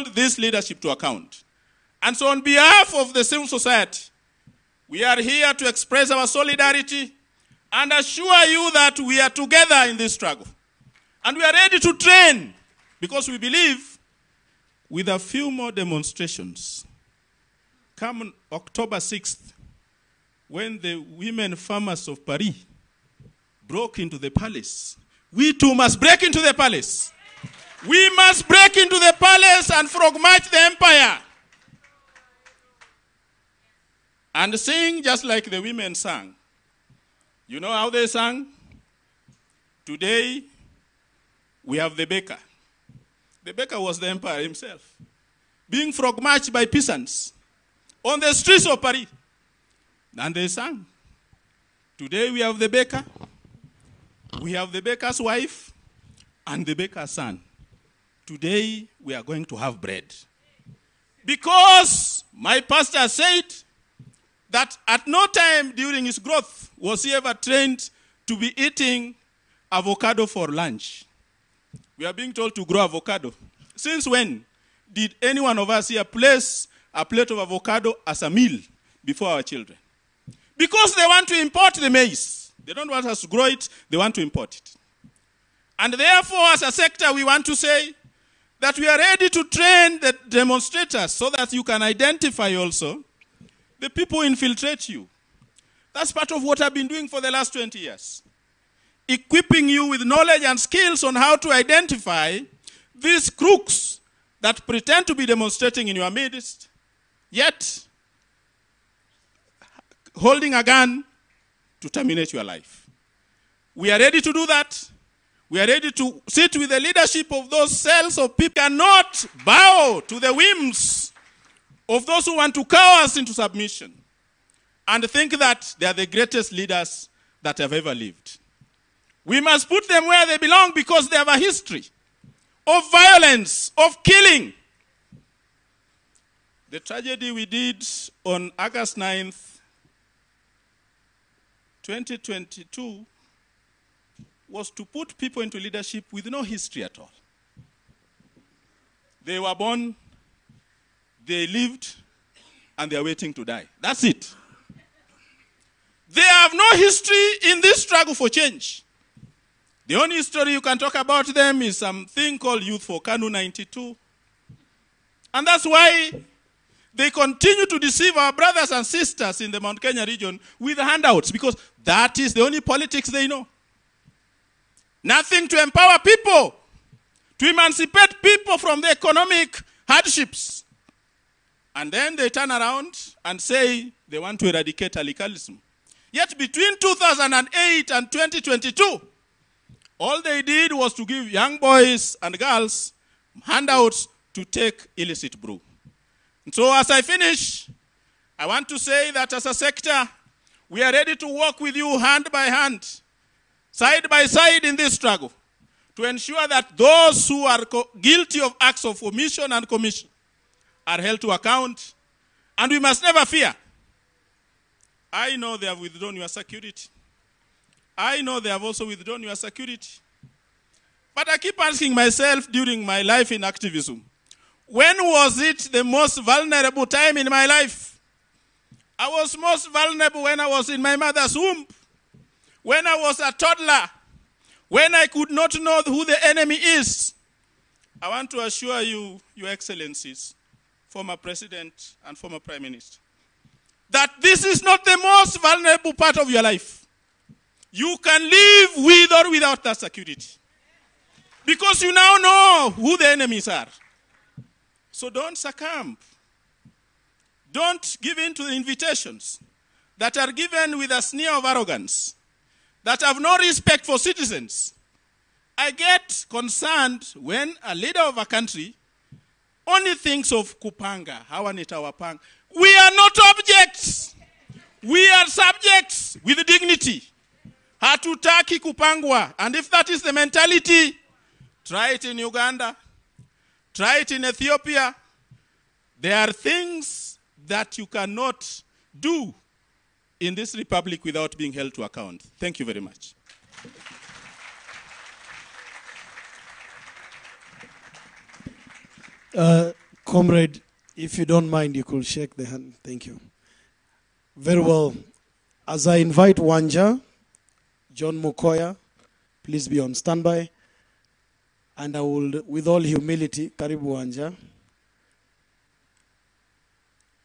hold this leadership to account. And so on behalf of the civil society, we are here to express our solidarity and assure you that we are together in this struggle. And we are ready to train because we believe with a few more demonstrations, come October 6th, when the women farmers of Paris broke into the palace, we too must break into the palace. We must break into the palace and frog march the empire. And sing just like the women sang. You know how they sang? Today, we have the baker. The baker was the emperor himself, being frog marched by peasants on the streets of Paris. And they sang. Today we have the baker, we have the baker's wife, and the baker's son. Today we are going to have bread. Because my pastor said that at no time during his growth was he ever trained to be eating avocado for lunch. We are being told to grow avocado. Since when did any one of us here place a plate of avocado as a meal before our children? Because they want to import the maize. They don't want us to grow it, they want to import it. And therefore, as a sector, we want to say that we are ready to train the demonstrators so that you can identify also the people who infiltrate you. That's part of what I've been doing for the last 20 years. Equipping you with knowledge and skills on how to identify these crooks that pretend to be demonstrating in your midst, yet holding a gun to terminate your life. We are ready to do that. We are ready to sit with the leadership of those cells of people who cannot bow to the whims of those who want to cower us into submission and think that they are the greatest leaders that have ever lived. We must put them where they belong because they have a history of violence, of killing. The tragedy we did on August 9th, 2022 was to put people into leadership with no history at all. They were born, they lived, and they are waiting to die. That's it. They have no history in this struggle for change. The only story you can talk about them is something called Youth for KANU 92. And that's why they continue to deceive our brothers and sisters in the Mount Kenya region with handouts, because that is the only politics they know. Nothing to empower people, to emancipate people from the economic hardships. And then they turn around and say they want to eradicate radicalism. Yet between 2008 and 2022, all they did was to give young boys and girls handouts to take illicit brew. And so as I finish, I want to say that as a sector, we are ready to work with you hand by hand, side by side in this struggle, to ensure that those who are guilty of acts of omission and commission are held to account. And we must never fear. I know they have withdrawn your security. I know they have also withdrawn your security. But I keep asking myself during my life in activism, when was it the most vulnerable time in my life? I was most vulnerable when I was in my mother's womb, when I was a toddler, when I could not know who the enemy is. I want to assure you, Your Excellencies, former President and former Prime Minister, that this is not the most vulnerable part of your life. You can live with or without that security, because you now know who the enemies are. So don't succumb. Don't give in to the invitations that are given with a sneer of arrogance, that have no respect for citizens. I get concerned when a leader of a country only thinks of kupanga, hawanitawapanga. We are not objects. We are subjects with dignity. Hatutaki kupangwa. And if that is the mentality, try it in Uganda. Try it in Ethiopia. There are things that you cannot do in this republic without being held to account. Thank you very much. Comrade, if you don't mind, you could shake the hand. Thank you. Very well. As I invite Wanja, John Mukoya, please be on standby. And I will, with all humility, Karibu Wanja,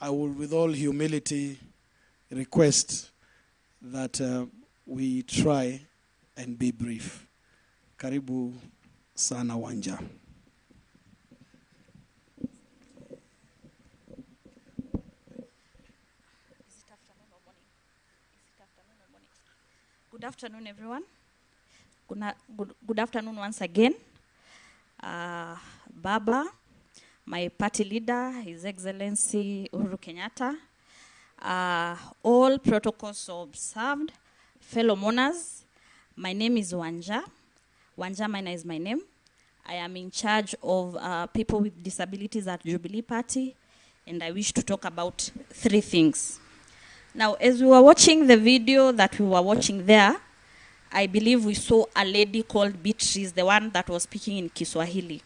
I will, with all humility, request that we try and be brief. Karibu sana Wanja. Good afternoon, everyone. Good afternoon once again. Baba, my party leader, His Excellency Uhuru Kenyatta, all protocols observed, fellow mourners, my name is Wanja. Wanja Maina is my name. I am in charge of people with disabilities at Jubilee Party, and I wish to talk about 3 things. Now, as we were watching the video that we were watching there, I believe we saw a lady called Beatrice, the one that was speaking in Kiswahili.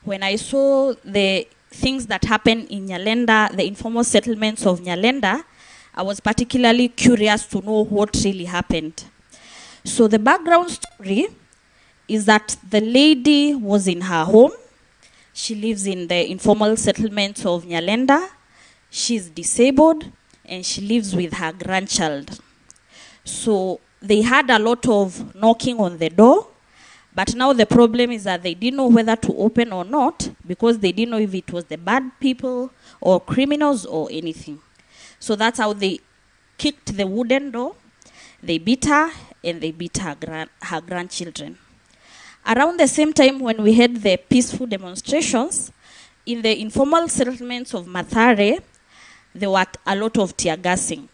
When I saw the things that happened in Nyalenda, the informal settlements of Nyalenda, I was particularly curious to know what really happened. So the background story is that the lady was in her home. She lives in the informal settlements of Nyalenda. She's disabled, and she lives with her grandchild. So they had a lot of knocking on the door, but now the problem is that they didn't know whether to open or not, because they didn't know if it was the bad people or criminals or anything. So that's how they kicked the wooden door, they beat her, and they beat her grandchildren. Around the same time when we had the peaceful demonstrations, in the informal settlements of Mathare, there were a lot of tear gassing.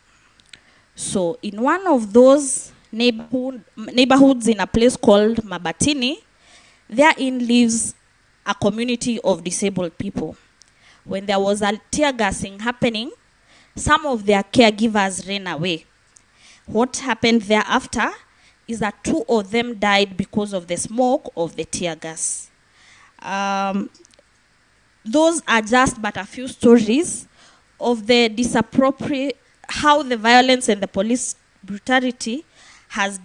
So in one of those neighborhoods in a place called Mabatini, therein lives a community of disabled people. When there was a tear gassing happening, some of their caregivers ran away. What happened thereafter is that 2 of them died because of the smoke of the tear gas. Those are just but a few stories of the how the violence and the police brutality has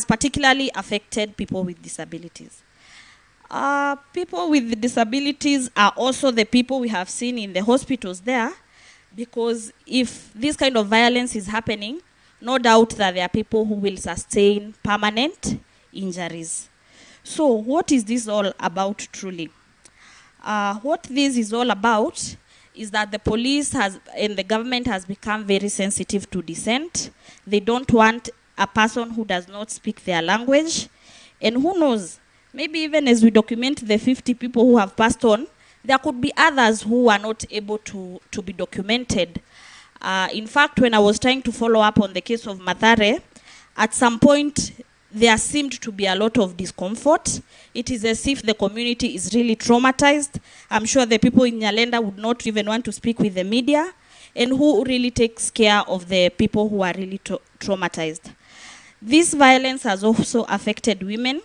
particularly affected people with disabilities. People with disabilities are also the people we have seen in the hospitals there, because if this kind of violence is happening, no doubt that there are people who will sustain permanent injuries. So what is this all about truly? What this is all about is that the police and the government has become very sensitive to dissent. They don't want a person who does not speak their language. And who knows, maybe even as we document the 50 people who have passed on, there could be others who are not able to be documented. In fact, when I was trying to follow up on the case of Mathare, at some point, there seemed to be a lot of discomfort. It is as if the community is really traumatized. I'm sure the people in Nyalenda would not even want to speak with the media. And who really takes care of the people who are really traumatized? This violence has also affected women.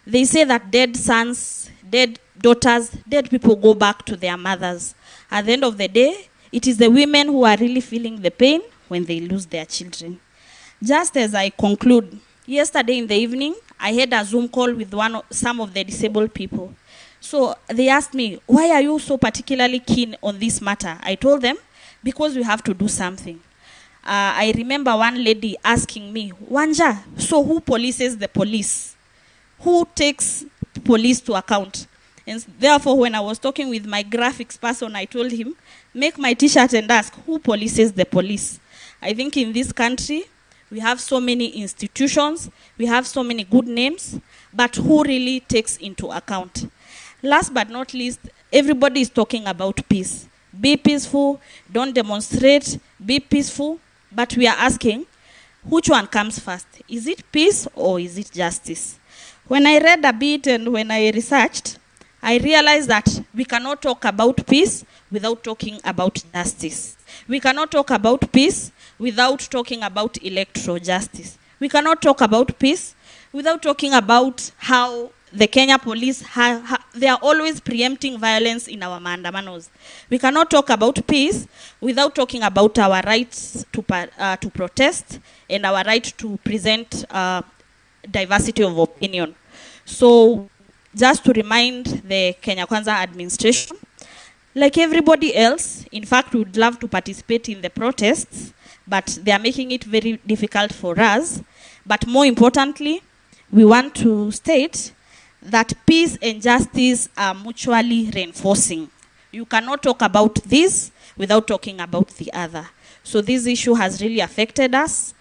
They say that dead sons, dead daughters, dead people go back to their mothers. At the end of the day, it is the women who are really feeling the pain when they lose their children. Just as I conclude, yesterday in the evening, I had a Zoom call with some of the disabled people. So they asked me, why are you so particularly keen on this matter? I told them, because we have to do something. I remember one lady asking me, Wanja, so who polices the police? Who takes police to account? And therefore, when I was talking with my graphics person, I told him, make my t-shirt and ask, who polices the police? I think in this country, we have so many institutions, we have so many good names, but who really takes into account? Last but not least, everybody is talking about peace. Be peaceful, don't demonstrate, be peaceful, but we are asking, which one comes first? Is it peace or is it justice? When I read a bit and when I researched, I realized that we cannot talk about peace without talking about justice. We cannot talk about peace without talking about electoral justice. We cannot talk about peace without talking about how the Kenya police, they are always preempting violence in our maandamanos. We cannot talk about peace without talking about our rights to protest and our right to present diversity of opinion. So just to remind the Kenya Kwanza administration, like everybody else, in fact, we would love to participate in the protests, but they are making it very difficult for us. But more importantly, we want to state that peace and justice are mutually reinforcing. You cannot talk about this without talking about the other. So this issue has really affected us.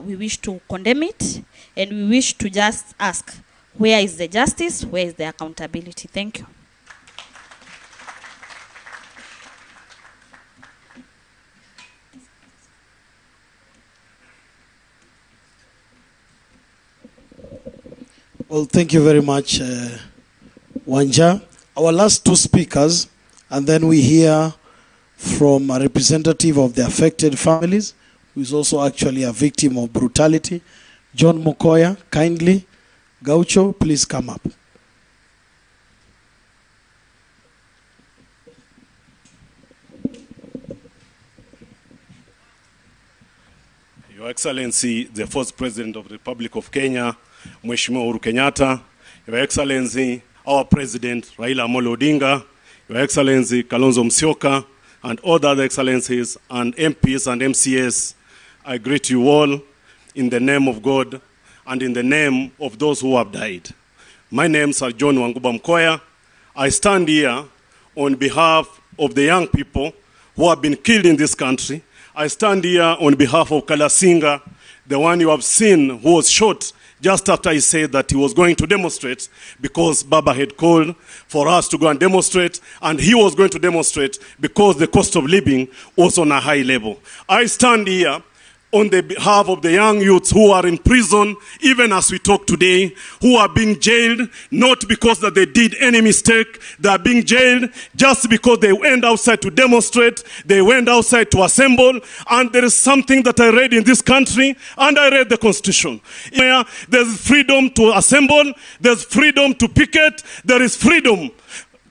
We wish to condemn it, and we wish to just ask, where is the justice? Where is the accountability? Thank you. Well, thank you very much, Wanja. Our last two speakers, and then we hear from a representative of the affected families, who is also actually a victim of brutality. John Mukoya, kindly. Gaucho, please come up. Your Excellency, the first President of the Republic of Kenya, Mheshimiwa Uhuru Kenyatta, Your Excellency, our President, Raila Amolo Odinga, Your Excellency, Kalonzo Musyoka, and all the other excellencies and MPs and MCS, I greet you all in the name of God and in the name of those who have died. My name is John Wanguba Mkoya. I stand here on behalf of the young people who have been killed in this country. I stand here on behalf of Kalasinga, the one you have seen who was shot just after he said that he was going to demonstrate, because Baba had called for us to go and demonstrate, and he was going to demonstrate because the cost of living was on a high level. I stand here on the behalf of the young youths who are in prison, even as we talk today, who are being jailed, not because that they did any mistake. They are being jailed just because they went outside to demonstrate, they went outside to assemble, and there is something that I read in this country, and I read the Constitution. There's freedom to assemble, there's freedom to picket, there is freedom.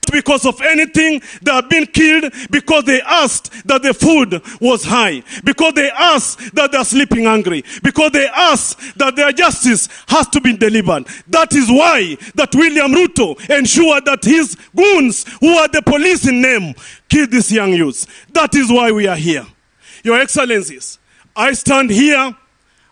Because of anything, they have been killed because they asked that the food was high, because they asked that they are sleeping hungry, because they asked that their justice has to be delivered. That is why that William Ruto ensured that his goons, who are the police in name, killed these young youths. That is why we are here. Your Excellencies, I stand here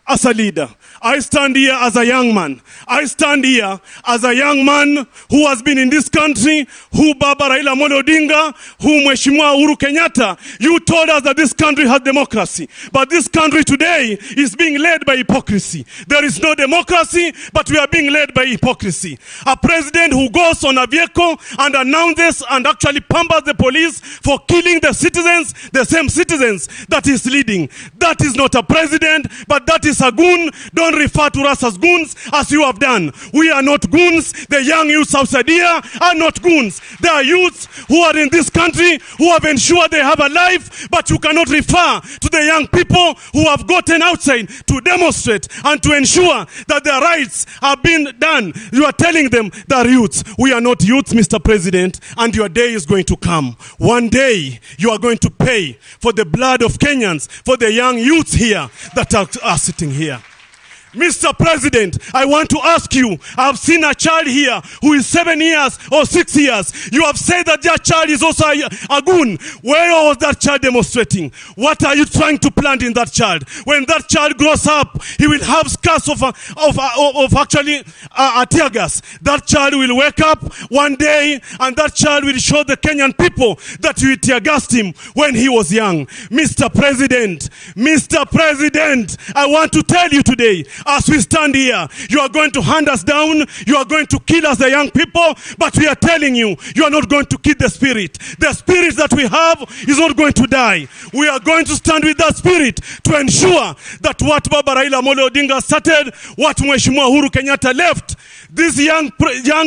as a leader. I stand here as a young man. I stand here as a young man who has been in this country, who Baba Raila Amolo Odinga, who Mheshimiwa Uhuru Kenyatta, you told us that this country has democracy. But this country today is being led by hypocrisy. There is no democracy, but we are being led by hypocrisy. A president who goes on a vehicle and announces and actually pampers the police for killing the citizens, the same citizens that is leading. That is not a president, but that is a goon. Don't refer to us as goons as you have done. We are not goons. The young youths outside here are not goons. They are youths who are in this country, who have ensured they have a life, but you cannot refer to the young people who have gotten outside to demonstrate and to ensure that their rights have been done. You are telling them they are youths. We are not youths, Mr. President, and your day is going to come. One day you are going to pay for the blood of Kenyans, for the young youths here that are sitting here. Mr. President, I want to ask you, I've seen a child here who is 7 years or 6 years. You have said that that child is also a goon. Where was that child demonstrating? What are you trying to plant in that child? When that child grows up, he will have scars of actually a tear gas. That child will wake up one day and that child will show the Kenyan people that you tear gassed him when he was young. Mr. President, I want to tell you today, as we stand here, you are going to hand us down, you are going to kill us, the young people, but we are telling you, you are not going to kill the spirit. The spirit that we have is not going to die. We are going to stand with that spirit to ensure that what Baba Raila Amolo Odinga started, what Mheshimiwa Uhuru Kenyatta left, This young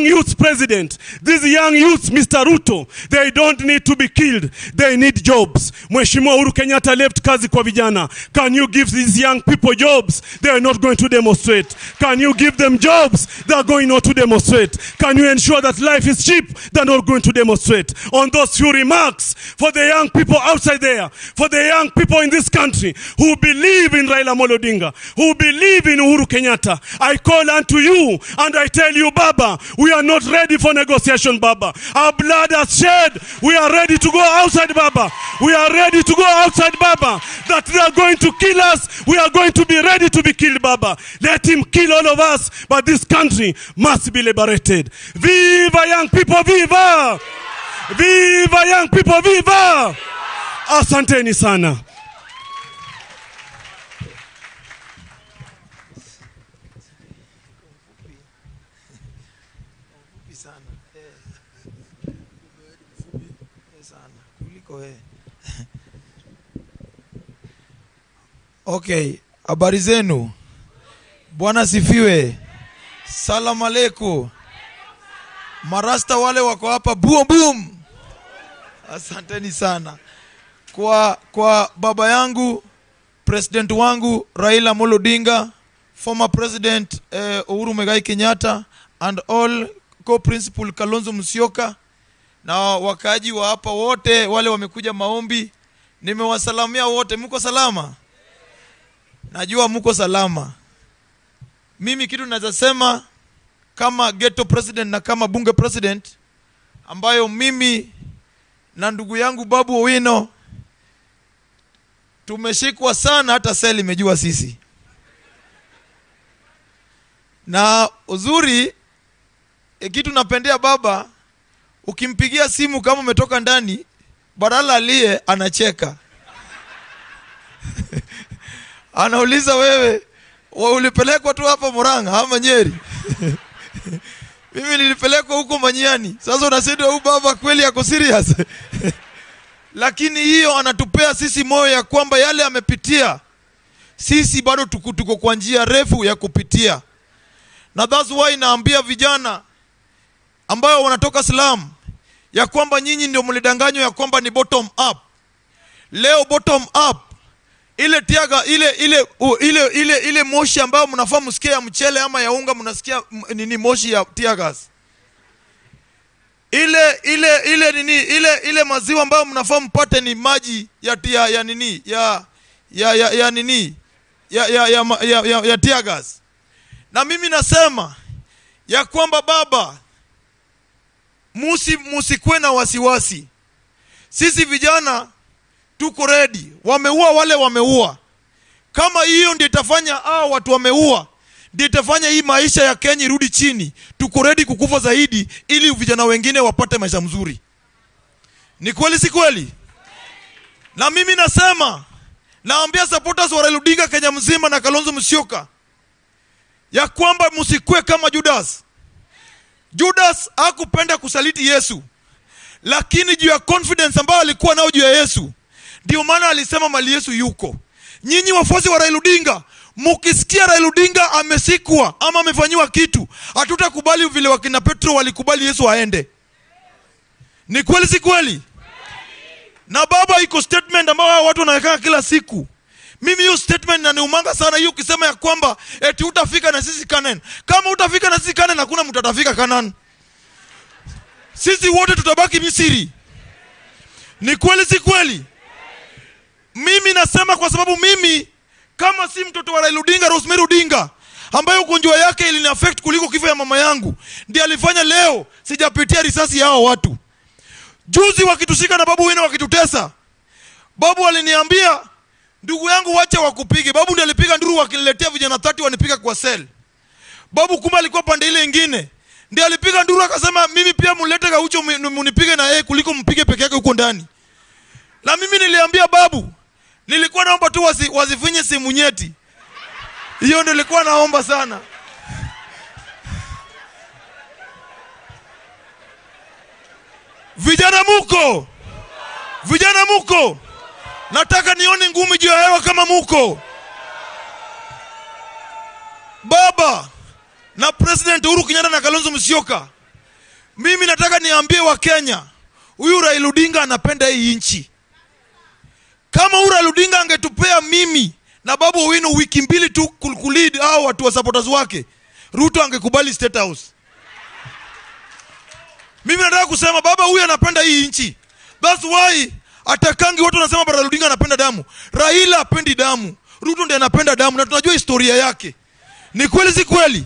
youth president, this young youth, Mr. Ruto, they don't need to be killed. They need jobs. Mheshimiwa Uhuru Kenyatta left kazi kwa vijana. Can you give these young people jobs? They are not going to demonstrate. Can you give them jobs? They are going not to demonstrate. Can you ensure that life is cheap? They are not going to demonstrate. On those few remarks, for the young people outside there, for the young people in this country who believe in Raila Amolo Odinga, who believe in Uhuru Kenyatta, I call unto you and I tell you, Baba, we are not ready for negotiation, Baba. Our blood has shed. We are ready to go outside, Baba. We are ready to go outside, Baba. That they are going to kill us. We are going to be ready to be killed, Baba. Let him kill all of us, but this country must be liberated. Viva young people, viva! Viva young people, viva! Asanteni sana. Okay, habari zenu. Bwana sifiwe. Salamu alaykum. Marasta wale wako hapa, boom boom. Asanteni sana. Kwa baba yangu, president wangu Raila Amolo Odinga, former president Uhuru Muigai Kenyatta, and all co-principal Kalonzo Musyoka, na wakaji wa hapa wote wale wamekuja maombi, nimewasalamia wote. Mko salama? Najua mko salama. Mimi kitu naweza sema kama ghetto president na kama bunge president, ambayo mimi na ndugu yangu Babu Owino tumeshikwa sana, hata seli imejua sisi. Na uzuri kitu napendea baba, ukimpigia simu kama umetoka ndani, badala aliye anacheka. Anauliza wewe ulipelekwa tu hapa Murang'a ama Nyeri? Mimi nilipelekwa huko Manyiani. Sasa unasema huyu baba kweli yako serious? Lakini hiyo anatupea sisi moyo ya kwamba yale amepitia, sisi bado tuko kwa njia refu ya kupitia. Na that's why naambia vijana ambao wanatoka Islam ya kwamba nyinyi ndio mlidanganywa ya kwamba ni bottom up. Leo bottom up, ile tiaga ile moshi ambayo mnafaa msikie ya mchele ama ya unga, mnasikia nini moshi ya tiagas. Ile maziwa ambayo mnafaa mpate ni maji ya tiagas. Na mimi nasema ya kwamba baba, musikwe na wasiwasi. Sisi vijana tuko ready. Wameua wale wameua. Kama hiyo ndio itafanya watu wameua, ndio itafanya hii maisha ya Kenya irudi chini, tuko ready kukufa zaidi ili vijana wengine wapate maisha mzuri. Ni kweli si kweli? Na mimi nasema, naambia supporters wa Raila Odinga Kenya mzima na Kalonzo Musyoka ya kwamba msikue kama Judas. Judas hakupenda kusaliti Yesu, lakini juu ya confidence ambayo alikuwa nao juu ya Yesu, ndio maana alisema mali Yesu yuko. Nyinyi wafuasi wa Raila Odinga, mukisikia Raila Odinga amesikwa ama amefanywa kitu, hatutakubali vile wakina Petro walikubali Yesu aende. Ni kweli si kweli? Na baba, iko statement ambayo watu wanaweka kila siku. Mimi hiyo statement inaniumanga sana, hiyo ukisema ya kwamba eti utafika na sisi Canaan. Kama utafika na sisi Canaan, hakuna mtu atafika Canaan. Sisi wote tutabaki Misri. Ni kweli si kweli? Mimi nasema kwa sababu mimi kama si mtoto wa Raila Odinga, Rosemary Odinga, ambayo ugonjwa yake ilini affect kuliko kifo ya mama yangu, ndiye alifanya leo sijapitia risasi ya hao watu. Juzi wakitushika na babu wenu wakitutesa, babu aliniambia, ndugu yangu wacha wakupige. Babu ndiye alipiga nduru wakiniletea vijana 30 wanipiga kwa cell. Babu kumbe alikuwa pande ile nyingine, ndiye alipiga nduru akasema mimi pia mulete Gaucho munipige na yeye kuliko mpige peke yake huko ndani. Na mimi niliambia babu, nilikuwa naomba tu wazifinye simu nyeti. Hiyo ndio nilikuwa naomba sana. Vijana muko? Vijana muko? Nataka nione ngumi juu ya hewa kama muko. Baba, na President Uhuru Kenyatta na Kalonzo Musyoka, mimi nataka niambie wa Kenya, huyu Raila Odinga anapenda hii nchi. Kama huyu Raila Odinga angetupea mimi na Babu Owino wiki mbili tu kulead au watu wa supporters wake, Ruto angekubali State House. Mimi nataka kusema baba huyu anapenda hii nchi. That's why atakangi watu wanasema Raila Odinga anapenda damu. Raila hapendi damu. Ruto ndiye anapenda damu na tunajua historia yake. Ni kweli si kweli?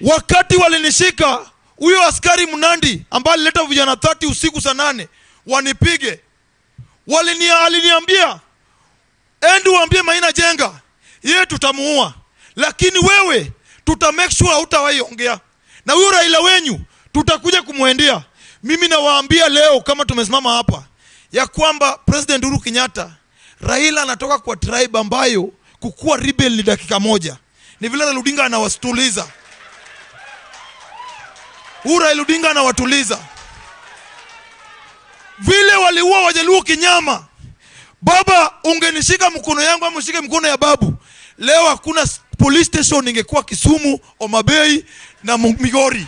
Wakati walinishika huyo askari Mnandi ambaye alileta vijana 30 usiku saa 8 wanipige, aliniambia ende uambie Maina Jenga yeye tutamuua, lakini wewe tuta make sure hutawahi ongea na huyo Raila wenyu, tutakuja kumwendea. Mimi nawaambia leo kama tumesimama hapa ya kwamba President Uhuru Kenyatta, Raila anatoka kwa tribe ambayo kukua rebel ni dakika moja. Ni vile Raila Odinga anawatuliza. Raila Odinga anawatuliza. Vile waliua Wajaluo kinyama. Baba ungenishika mkono yangu ama ushike mkono ya babu, leo hakuna police station ingekuwa Kisumu, Omabei na Migori.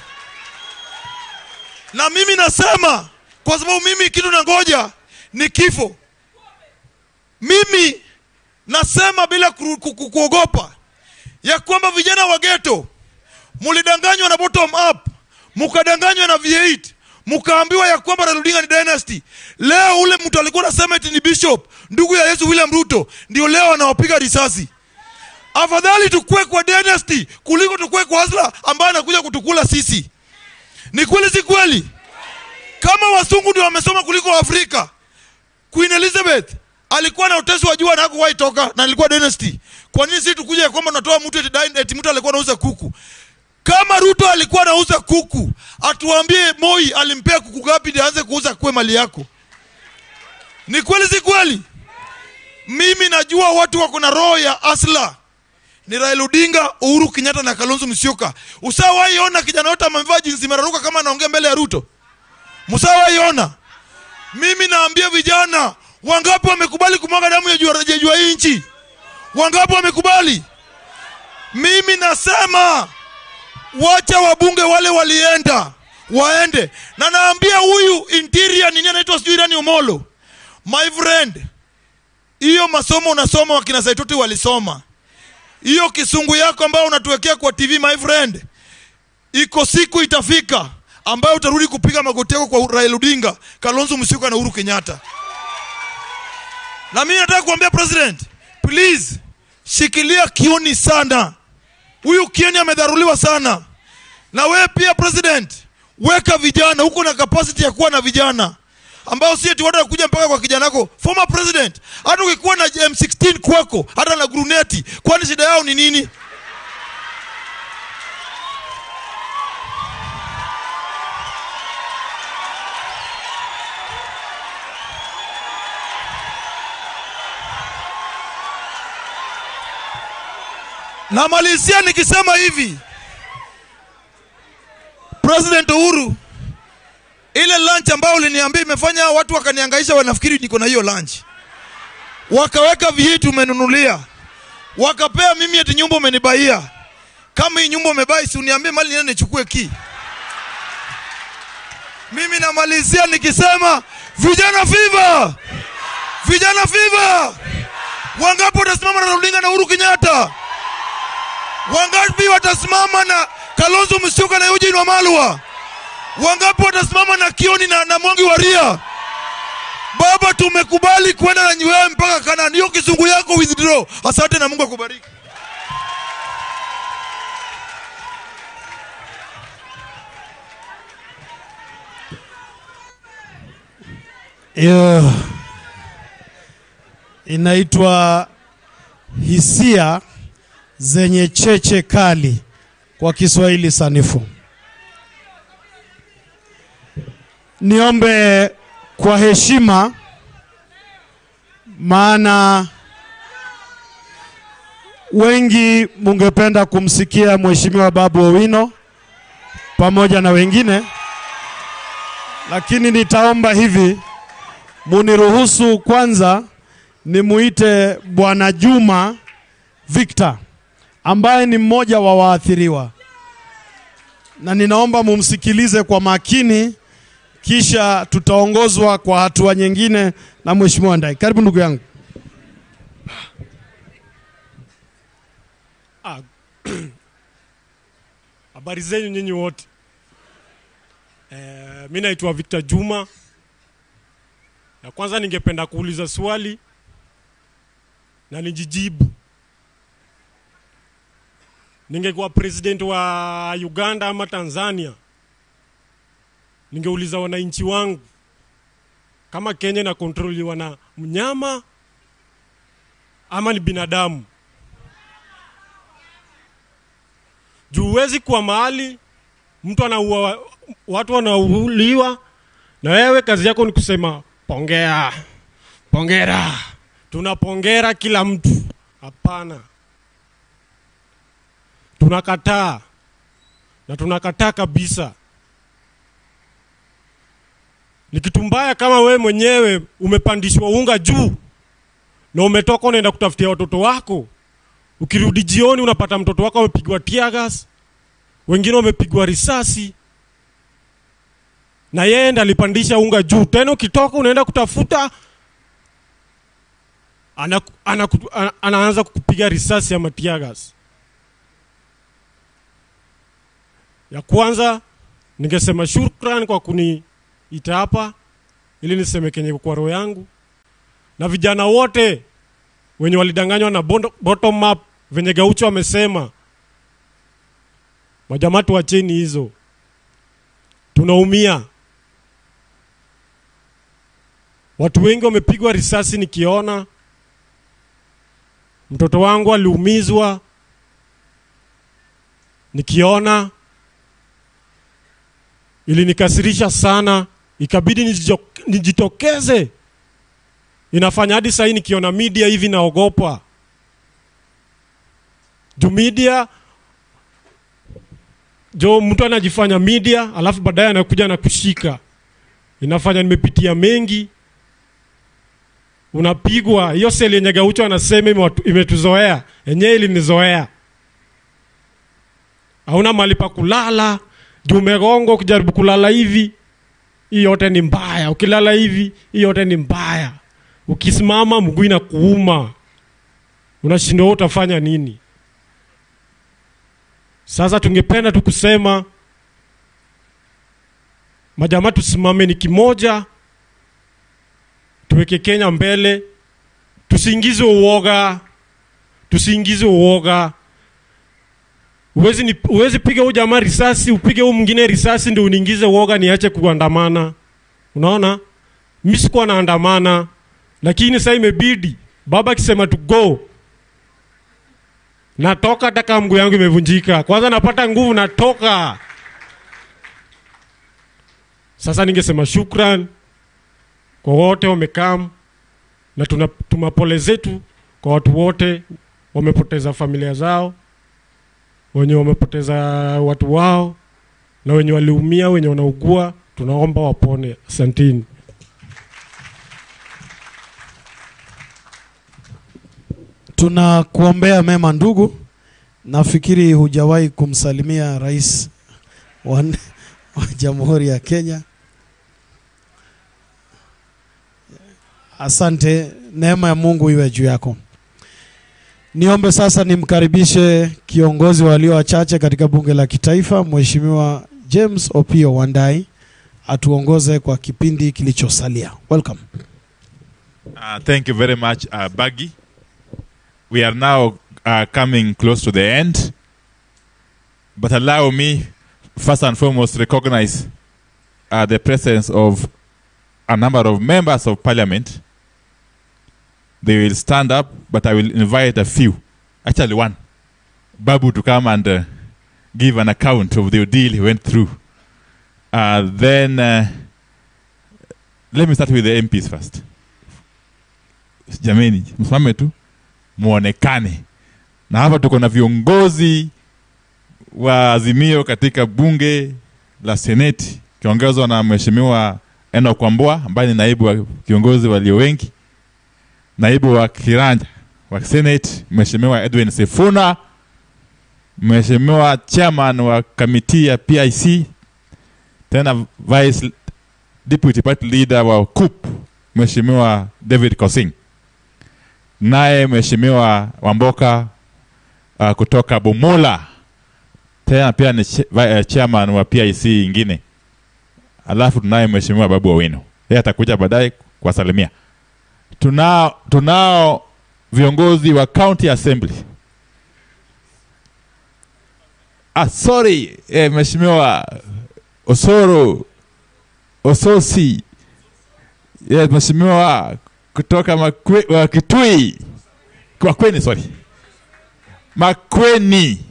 Na mimi nasema kwa sababu mimi kitu nangoja ni kifo. Mimi nasema bila kuogopa ya kwamba vijana wa ghetto mulidanganywa na bottom up, mukadanganywa na V8, mukaambiwa ya kwamba Raila Odinga ni dynasty. Leo ule mtu alikuwa anasema eti ni bishop, ndugu ya Yesu William Ruto, ndio leo anawapiga risasi. Afadhali tukue kwa dynasty kuliko tukue kwa Hasla ambaye anakuja kutukula sisi. Ni kweli si kweli? Kama wasungu ndio wamesoma kuliko Afrika. Queen Elizabeth alikuwa na utesi wa jua na hakuwahi toka na alikuwa dynasty. Kwa nini sisi tukuje kwamba tunatoa mtu eti mtu alikuwa anauza kuku? Kama Ruto alikuwa anauza kuku, atuambie Moi alimpea kuku gapi ndio aanze kuuza kwa mali yako. Ni kweli si kweli? Mimi najua watu wako na roho ya asla. Ni Raila Odinga, Uhuru Kenyatta na Kalonzo Musyoka. Usawahi ona kijana yote amevaa jinsi mararuka kama anaongea mbele ya Ruto? Musawahi ona? Mimi naambia vijana, wangapi wamekubali kumwaga damu ya jua hii nchi? Wangapi wamekubali? Mimi nasema wacha wabunge wale walienda waende. Na naambia huyu interior nini anaitwa sijui Irani Omolo, my friend, hiyo masomo unasoma wakina Saitoti walisoma. Hiyo kisungu yako ambao unatuwekea kwa TV, my friend, iko siku itafika ambayo utarudi kupiga magoti yako kwa Raila Odinga, Kalonzo Musyoka na Uhuru Kenyatta. Na mimi nataka kuambia President, please shikilia Kioni sana. Huyu Kioni amedharuliwa sana. Na wewe pia President, weka vijana, huko na capacity ya kuwa na vijana ambao si eti watu wakuja mpaka kwa kijana wako. Former President, hata ukikuwa na M16 kwako, hata na gruneti, kwani shida yao ni nini? Na malizia nikisema hivi, President Uhuru, ile lunch ambao uliniambia imefanya watu wakanihangaisha, wanafikiri niko na hiyo lunch. Wakaweka vitu umenunulia, wakapea mimi eti nyumba umenibaia. Kama hii nyumba umebai, si uniambie mali nini nichukue key. Mimi namalizia nikisema vijana fever. Vijana fever. Wangapi watasimama na Raila Odinga na Uhuru Kenyatta? Wangapi watasimama na Kalonzo Musyoka na Eugene Wamalwa? Wangapi watasimama na Kioni na Mwangi Waria? Baba, tumekubali kwenda na nyewe mpaka Kanani. Hiyo kisungu yako withdraw. Asante na Mungu akubariki. Inaitwa hisia zenye cheche kali kwa Kiswahili sanifu. Niombe kwa heshima, maana wengi mungependa kumsikia Mheshimiwa Babu Owino pamoja na wengine, lakini nitaomba hivi, muniruhusu kwanza nimuite Bwana Juma Victor ambaye ni mmoja wa waathiriwa. na ninaomba mumsikilize kwa makini, kisha tutaongozwa kwa hatua nyingine na Mheshimiwa Ndai. Karibu ndugu yangu. Habari zenu nyinyi wote. Mimi naitwa Victor Juma. Na kwanza ningependa kuuliza swali na nijijibu. Ningekuwa president wa Uganda ama Tanzania, ningeuliza wananchi wangu kama Kenya na kontroliwa na mnyama ama ni binadamu. Juu huwezi kuwa mahali mtu anaua, watu wanauliwa na wewe kazi yako ni kusema pongea, pongera, tunapongera kila mtu. Hapana. Tunakataa. Na tunakataa kabisa. Ni kitu mbaya kama wewe mwenyewe umepandishwa unga juu na umetoka unaenda kutafutia watoto wako. Ukirudi jioni unapata mtoto wako amepigwa tear gas, wengine wamepigwa risasi, na yeye ndiye alipandisha unga juu. Tena ukitoka unaenda kutafuta, anaanza kukupiga risasi ama tear gas. Ya kwanza ningesema shukrani kwa kuniita hapa ili niseme kenye kwa roho yangu, na vijana wote wenye walidanganywa na bottom up venye Gaucho amesema. Majamaa tuacheni hizo. Tunaumia. Watu wengi wamepigwa risasi nikiona. Mtoto wangu aliumizwa nikiona. Ili nikasirisha sana, ikabidi nijitokeze. Inafanya hadi sasa nikiona media hivi naogopa. Juu media, mtu anajifanya media, alafu baadaye anakuja na kushika. Inafanya nimepitia mengi. Unapigwa, hiyo seli yenye Gaucho anasema imetuzoea, yenyewe ilinizoea. Hauna mahali pa kulala, juu umegongo ukijaribu kulala hivi, hii yote ni mbaya. Ukilala hivi, hii yote ni mbaya. Ukisimama mguu inakuuma. Unashindwa utafanya nini? Sasa tungependa tukusema majamaa tusimame ni kimoja, tuweke Kenya mbele, tusiingize uoga, tusiingize uoga. Uwezi piga huyu jamaa risasi, upige huyu mwingine risasi ndio uniingize uoga niache kuandamana. Unaona? Mimi sikuwa naandamana, lakini sasa imebidi. Baba akisema to go, natoka hata kama mguu yangu imevunjika. Kwanza napata nguvu natoka. Sasa ningesema shukran kwa wote wamekam, na tunatuma pole zetu kwa watu wote wamepoteza familia zao, wenye wamepoteza watu wao, na wenye waliumia, wenye wanaugua, tunaomba wapone. Asanteni. Tunakuombea mema ndugu. Nafikiri hujawahi kumsalimia rais wa Jamhuri ya Kenya. Asante, neema ya Mungu iwe juu yako. Niombe sasa nimkaribishe kiongozi walio wachache katika bunge la kitaifa, Mheshimiwa James Opiyo Wandayi, atuongoze kwa kipindi kilichosalia. Welcome. Thank you very much, Baggy. We are now coming close to the end, but allow me first and foremost recognize the presence of a number of members of parliament. They will stand up, but I will invite a few, actually one, Babu, to come and give an account of the deal he went through. Then let me start with the MPs first. Jameni, msimame tu muonekane. Na hapa tuko na viongozi wa Azimio katika bunge la Seneti, kiongozwa na Mheshimiwa Enoch Wambua ambaye ni naibu wa kiongozi walio wengi, naibu wa kiranja wa Senate Mheshimiwa Edwin Sifuna, Mheshimiwa chairman wa kamiti ya PIC, tena vice deputy party leader wa CUP Mheshimiwa David Kosing, naye Mheshimiwa Wamboka kutoka Bumula, tena pia ni chairman wa PIC ingine. Alafu tunaye Mheshimiwa Babu Owino, yeye atakuja baadaye kuwasalimia. Tunao viongozi wa county assembly. Sorry, Mheshimiwa Ososi, Mheshimiwa kutoka Kitui, Makweni, sorry, Makweni.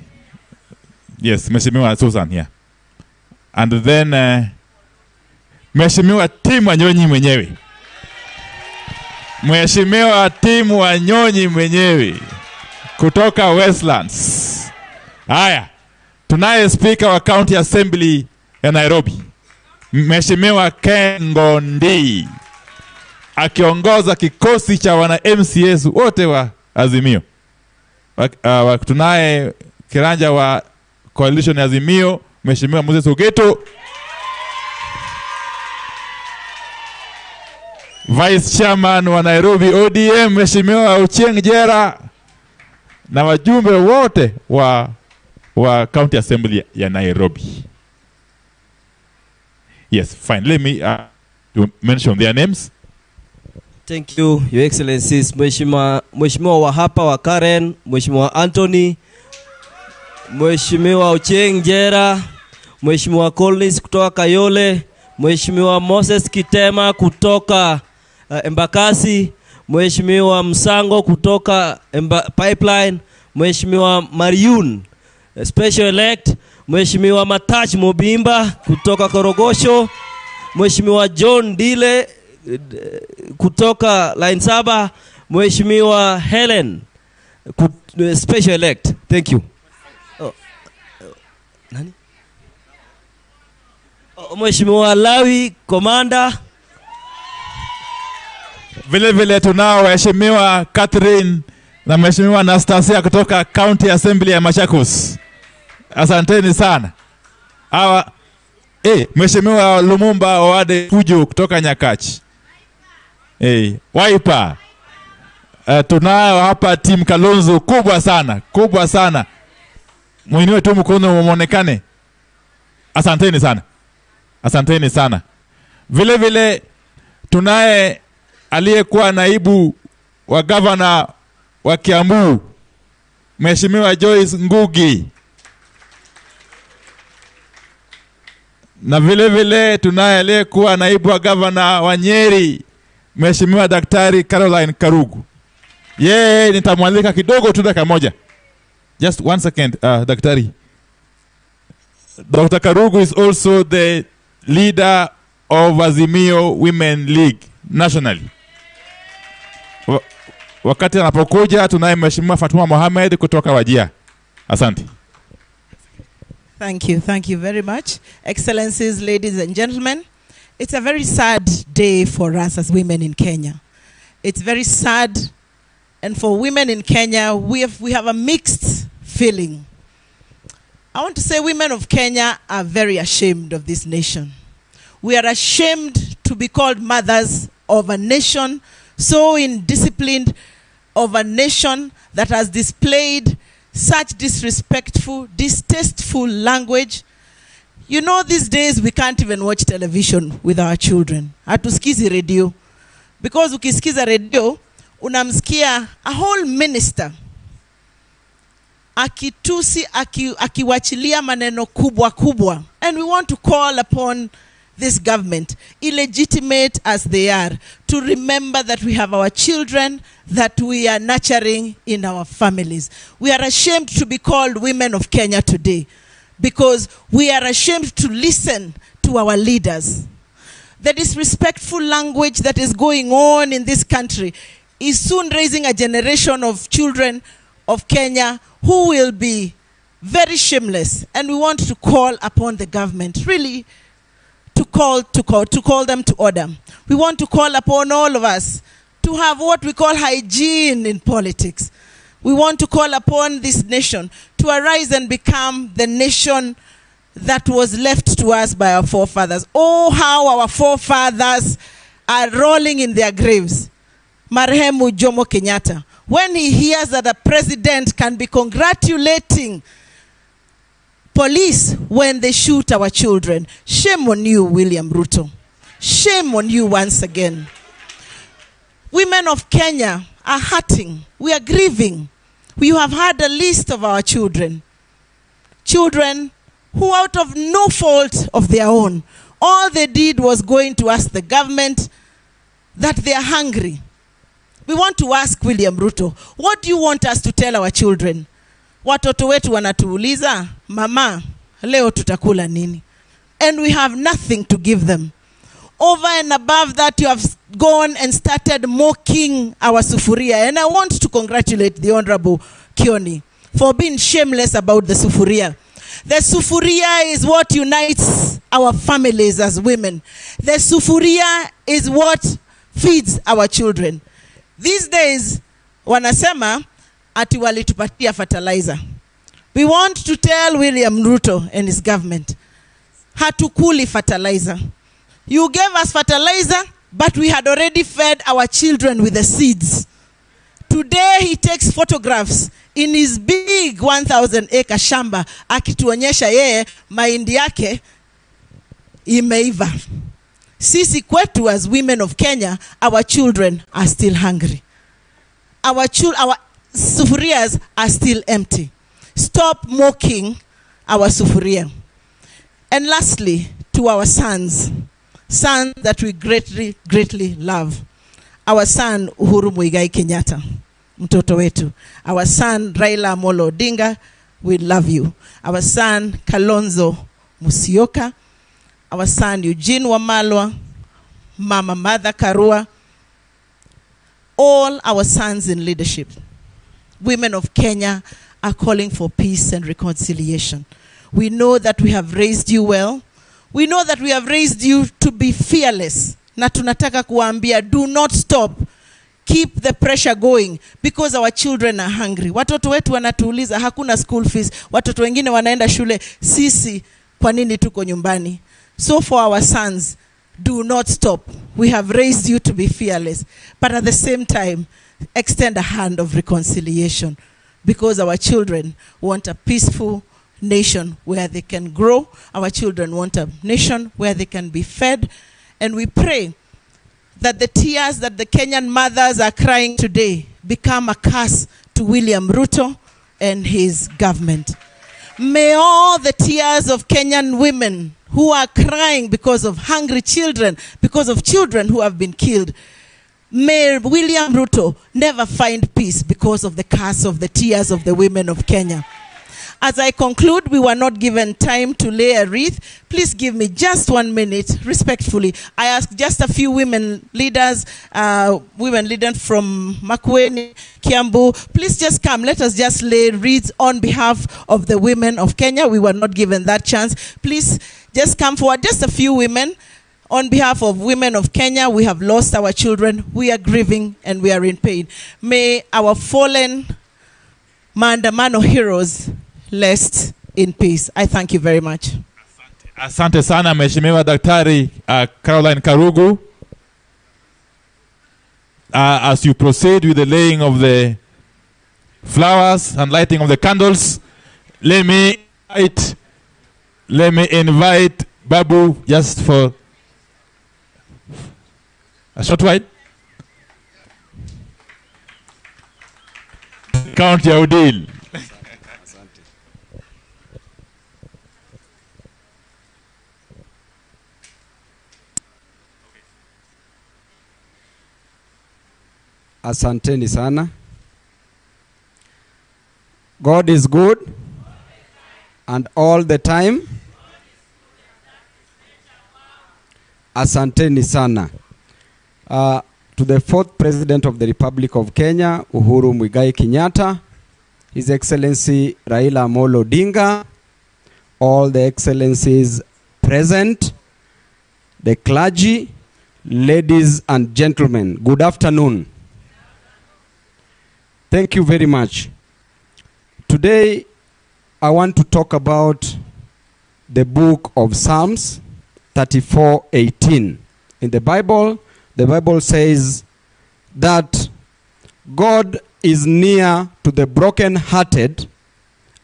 Yes, Mheshimiwa Susan here. And then Mheshimiwa Tim Wanyonyi mwenyewe. Mheshimiwa Tim Wanyonyi mwenyewe kutoka Westlands. Haya, tunaye speaker wa county assembly ya Nairobi, Mheshimiwa Ken Ngondi, akiongoza kikosi cha wana MCS wote wa Azimio. Tunaye kiranja wa coalition ya Azimio, Mheshimiwa Moses Ogeto, Vice Chairman wa Nairobi ODM Mheshimiwa Ochieng Jera, na wajumbe wote wa County Assembly ya Nairobi. Yes, fine. Let me to mention their names. Thank you, Your Excellencies. Mheshimiwa wa hapa wa Karen, Mheshimiwa Anthony, Mheshimiwa Ochieng Jera, Mheshimiwa Collins kutoka Kayole, Mheshimiwa Moses Kitema kutoka Embakasi, Mheshimiwa Msango kutoka Pipeline, Mheshimiwa Mariun Special Elect, Mheshimiwa Matach Mobimba kutoka Korogosho, Mheshimiwa John Dile kutoka Line Saba, Mheshimiwa Helen Special Elect. Thank you. Nani? Mheshimiwa Lawi Commander. Vile tunao Mheshimiwa Catherine na Mheshimiwa Anastasia kutoka County Assembly ya Machakos. Asanteni sana. Mheshimiwa Lumumba Owade Fujo kutoka Nyakachi. Wiper. Tunao hapa team Kalonzo kubwa sana. Muinue tu mkono muonekane. Asanteni sana. Vile tunaye aliyekuwa naibu wa governor wa Kiambu, Mheshimiwa Joyce Ngugi. Na vile tunaye aliyekuwa naibu wa governor wa Nyeri, Mheshimiwa Daktari Caroline Karugu. Nitamwalika kidogo tu dakika moja. Just 1 second, Daktari. Dr. Karugu is also the leader of Azimio Women League nationally. Wakati anapokuja tunaye Mheshimiwa Fatuma Mohamed kutoka Wajia. Asante. Thank you very much. Excellencies, ladies and gentlemen, it's a very sad day for us as women in Kenya. It's very sad, and for women in Kenya, we have a mixed feeling. I want to say women of Kenya are very ashamed of this nation. We are ashamed to be called mothers of a nation so indisciplined, of a nation that has displayed such disrespectful, distasteful language. You know, these days we can't even watch television with our children. Hatusikizi radio. Because ukisikiza radio, unamsikia a whole minister akitusi, akiwachilia maneno kubwa. And we want to call upon this government, illegitimate as they are, to remember that we have our children that we are nurturing in our families. We are ashamed to be called women of Kenya today because we are ashamed to listen to our leaders. The disrespectful language that is going on in this country is soon raising a generation of children of Kenya who will be very shameless. And we want to call upon the government, really, to call them to order. We want to call upon all of us to have what we call hygiene in politics. We want to call upon this nation to arise and become the nation that was left to us by our forefathers. Oh, how our forefathers are rolling in their graves. Marehemu Jomo Kenyatta, when he hears that a president can be congratulating police when they shoot our children. Shame on you, William Ruto. Shame on you once again. Women of Kenya are hurting. We are grieving. We have had a list of our children. Children who, out of no fault of their own, all they did was going to ask the government that they are hungry. We want to ask William Ruto, what do you want us to tell our children? Watoto wetu wanatuuliza, mama, leo tutakula nini? And we have nothing to give them. Over and above that, you have gone and started mocking our sufuria. And I want to congratulate the Honorable Kioni for being shameless about the sufuria. The sufuria is what unites our families as women. The sufuria is what feeds our children. These days, wanasema ati walitupatia fertilizer. We want to tell William Ruto and his government, hatukuli fertilizer. You gave us fertilizer, but we had already fed our children with the seeds. Today he takes photographs in his big 1,000-acre shamba, akituonyesha yeye mahindi yake imeiva. Sisi kwetu as women of Kenya, our children are still hungry. Our sufurias are still empty. Stop mocking our sufuria. And lastly, to our sons that we greatly, greatly love. Our son Uhuru Muigai Kenyatta, mtoto wetu. Our son Raila Amolo Odinga, we love you. Our son Kalonzo Musyoka. Our son Eugene Wamalwa, Mama Martha Karua. All our sons in leadership. Women of Kenya are calling for peace and reconciliation. We know that we have raised you well. We know that we have raised you to be fearless. Na tunataka kuambia, do not stop. Keep the pressure going because our children are hungry. Watoto wetu wanatuuliza, hakuna school fees. Watoto wengine wanaenda shule, sisi kwa nini tuko nyumbani? So for our sons, do not stop. We have raised you to be fearless. But at the same time, extend a hand of reconciliation because our children want a peaceful nation where they can grow. Our children want a nation where they can be fed. And we pray that the tears that the Kenyan mothers are crying today become a curse to William Ruto and his government. May all the tears of Kenyan women who are crying because of hungry children, because of children who have been killed, may William Ruto never find peace because of the curse of the tears of the women of Kenya. As I conclude, we were not given time to lay a wreath. Please give me just 1 minute, respectfully. I ask just a few women leaders from Makueni, Kiambu, please just come. Let us just lay wreaths on behalf of the women of Kenya. We were not given that chance. Please just come forward. Just a few women. On behalf of women of Kenya, we have lost our children. We are grieving and we are in pain. May our fallen Maandamano heroes rest in peace. I thank you very much. Asante sana Mheshimiwa Daktari Caroline Karugu. As you proceed with the laying of the flowers and lighting of the candles, let me invite Babu just for a short while. Count your deal. Asanteni sana. God is good and all the time. Asanteni sana. To the fourth President of the Republic of Kenya, Uhuru Muigai Kenyatta, His Excellency Raila Amolo Odinga, all the excellencies present, the clergy, ladies and gentlemen, good afternoon. Thank you very much. Today, I want to talk about the book of Psalms 34:18. In the Bible says that God is near to the broken-hearted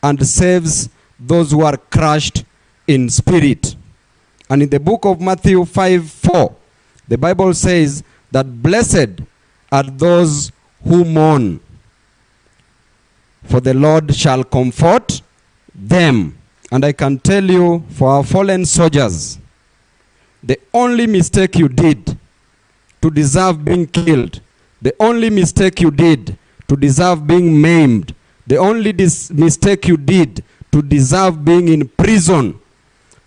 and saves those who are crushed in spirit. And in the book of Matthew 5:4, the Bible says that blessed are those who mourn, for the Lord shall comfort them. And I can tell you, for our fallen soldiers, the only mistake you did to deserve being killed, the only mistake you did to deserve being maimed, the only mistake you did to deserve being in prison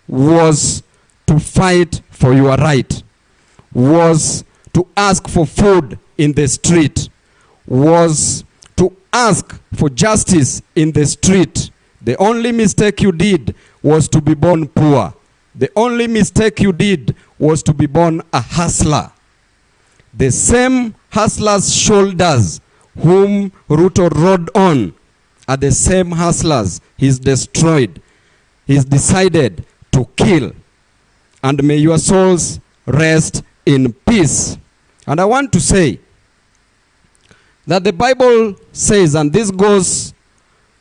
was to fight for your right, was to ask for food in the street, was to ask for justice in the street. The only mistake you did was to be born poor. The only mistake you did was to be born a hustler. The same hustlers' shoulders whom Ruto rode on are the same hustlers he's destroyed. He's decided to kill. And may your souls rest in peace. And I want to say that the Bible says, and this goes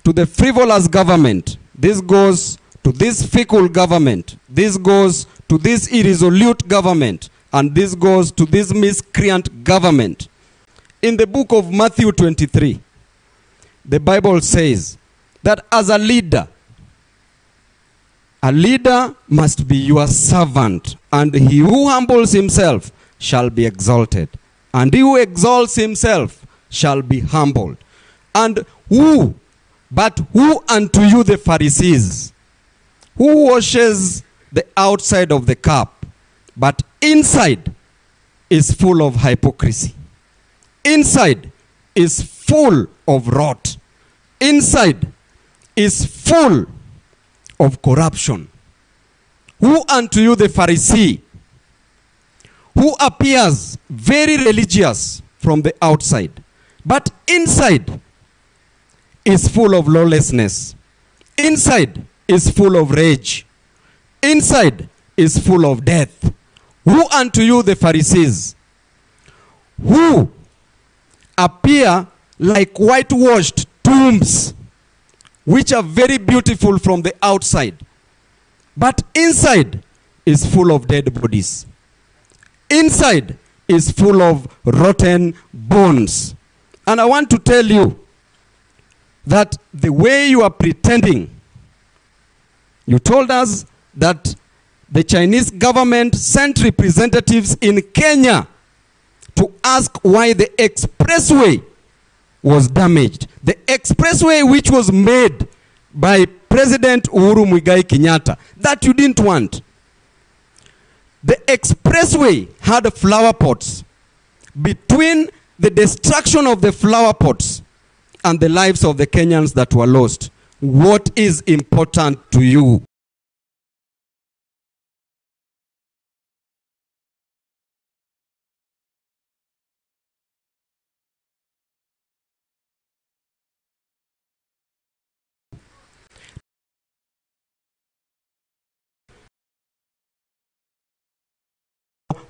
to the frivolous government, this goes to this fickle government, this goes to this irresolute government, and this goes to this miscreant government. In the book of Matthew 23, the Bible says that as a leader must be your servant, and he who humbles himself shall be exalted, and he who exalts himself shall be humbled. And who unto you the Pharisees, who washes the outside of the cup, but inside is full of hypocrisy. Inside is full of rot. Inside is full of corruption. Who unto you the Pharisee, who appears very religious from the outside, but inside is full of lawlessness. Inside is full of rage. Inside is full of death. Who unto you the Pharisees, who appear like whitewashed tombs, which are very beautiful from the outside, but inside is full of dead bodies. Inside is full of rotten bones. And I want to tell you that the way you are pretending, you told us that the Chinese government sent representatives in Kenya to ask why the expressway was damaged. The expressway which was made by President Uhuru Muigai Kenyatta, that you didn't want. The expressway had flower pots. Between the destruction of the flower pots and the lives of the Kenyans that were lost, what is important to you?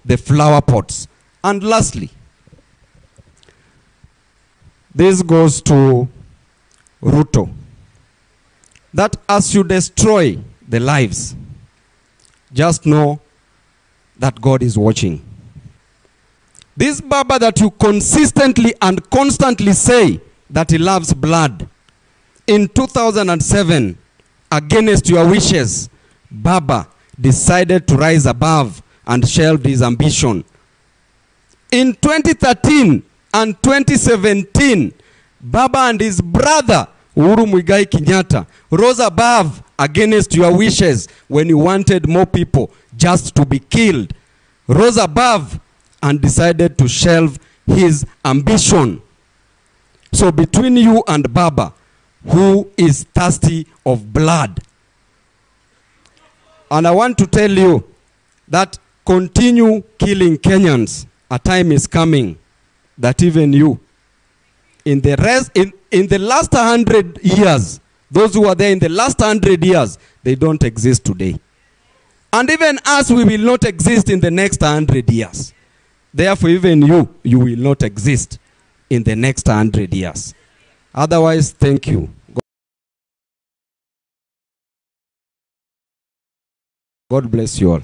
The flower pots. And lastly, this goes to Ruto, that as you destroy the lives, just know that God is watching. This Baba that you consistently and constantly say that he loves blood, in 2007, against your wishes, Baba decided to rise above and shelved his ambition. In 2013 and 2017, Baba and his brother, Uhuru Muigai Kenyatta, rose above against your wishes when you wanted more people just to be killed. Rose above and decided to shelve his ambition. So between you and Baba, who is thirsty of blood? And I want to tell you that continue killing Kenyans. A time is coming that even you, in the last 100 years, Those who were there in the last 100 years, they don't exist today. And even us, we will not exist in the next 100 years. Therefore, even you will not exist in the next 100 years. Otherwise, thank you. God bless you all.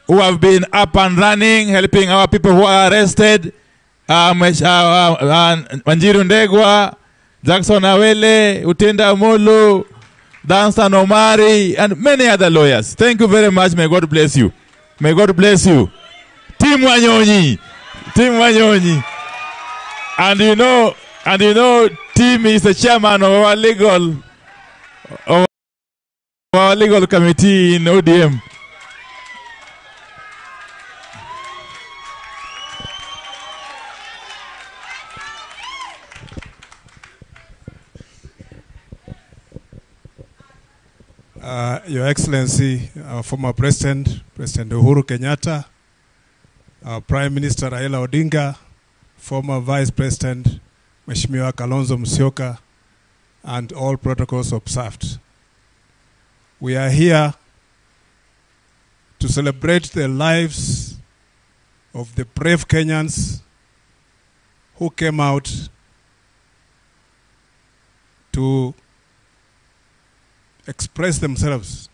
Who have been up and running, helping our people who are arrested, Wanjiru Ndegwa, Jackson Awele, Utenda Molo, Danstan Omari, and many other lawyers. Thank you very much. May God bless you. May God bless you. Team Wanyonyi. Team Wanyonyi. And you know, Tim is the chairman of our legal committee in ODM. Your Excellency, our former President Uhuru Kenyatta, our Prime Minister Raila Odinga, former Vice President Mheshimiwa Kalonzo Musyoka, and all protocols observed. We are here to celebrate the lives of the brave Kenyans who came out to express themselves,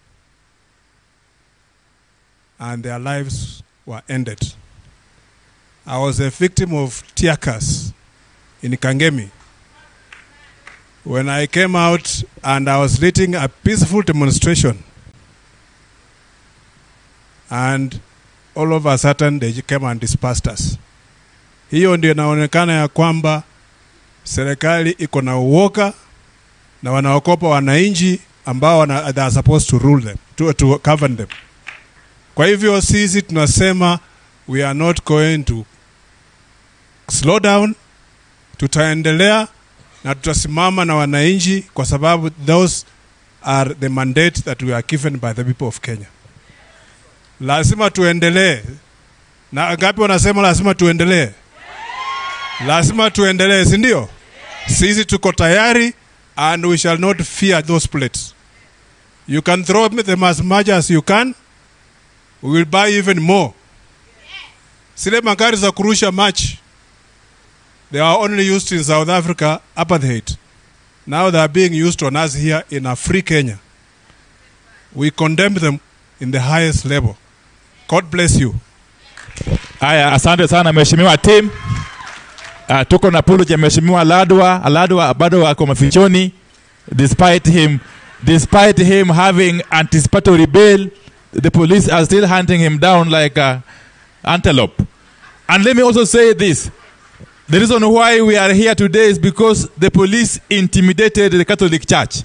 and their lives were ended. I was a victim of tear gas in Kangemi. When I came out and I was leading a peaceful demonstration, and all of a sudden they came and dispersed us. Hiyo ndio inaonekana ya kwamba serikali iko na uoga na wanaokopa wananchi ambao they are supposed to rule them, to govern them. Kwa hivyo sisi tunasema we are not going to slow down, tutaendelea na tutasimama na wananchi kwa sababu those are the mandate that we are given by the people of Kenya. Lazima tuendelee. Na ngapi wanasema lazima tuendelee? Lazima tuendelee, si ndio? Sisi tuko tayari, and we shall not fear those plates. You can throw them as much as you can. We will buy even more. Sile magari za kurusha match, they are only used in South Africa, apartheid. Now they are being used on us here in a free Kenya. We condemn them in the highest level. God bless you. Aya, asante sana mheshimiwa team. Tuko na apology ya mheshimiwa Ladwa bado wako mafichoni despite him having anticipatory bail. The police are still hunting him down like an antelope. And let me also say this. The reason why we are here today is because the police intimidated the Catholic Church,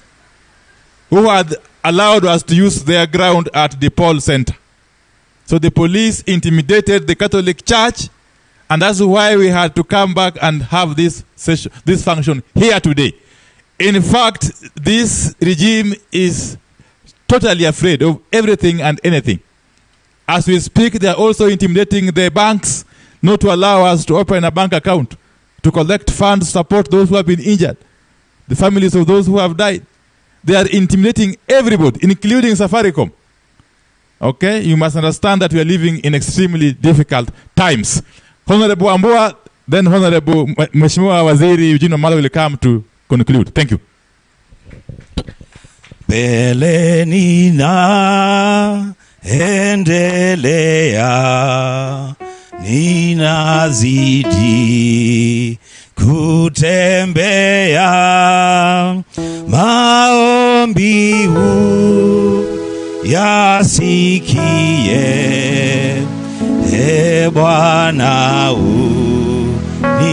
who had allowed us to use their ground at the Paul Center. So the police intimidated the Catholic Church, and that's why we had to come back and have this session, this function here today. In fact, this regime is totally afraid of everything and anything. As we speak, they are also intimidating the banks not to allow us to open a bank account, to collect funds, support those who have been injured, the families of those who have died. They are intimidating everybody, including Safaricom. Okay, you must understand that we are living in extremely difficult times. Honorable Ambua, then Honorable Mheshimiwa Waziri Eugene Wamalwa will come to conclude. Thank you. Beleni na endelea, ninazidi kutembea, maombi yasikie, Bwana unipandishe.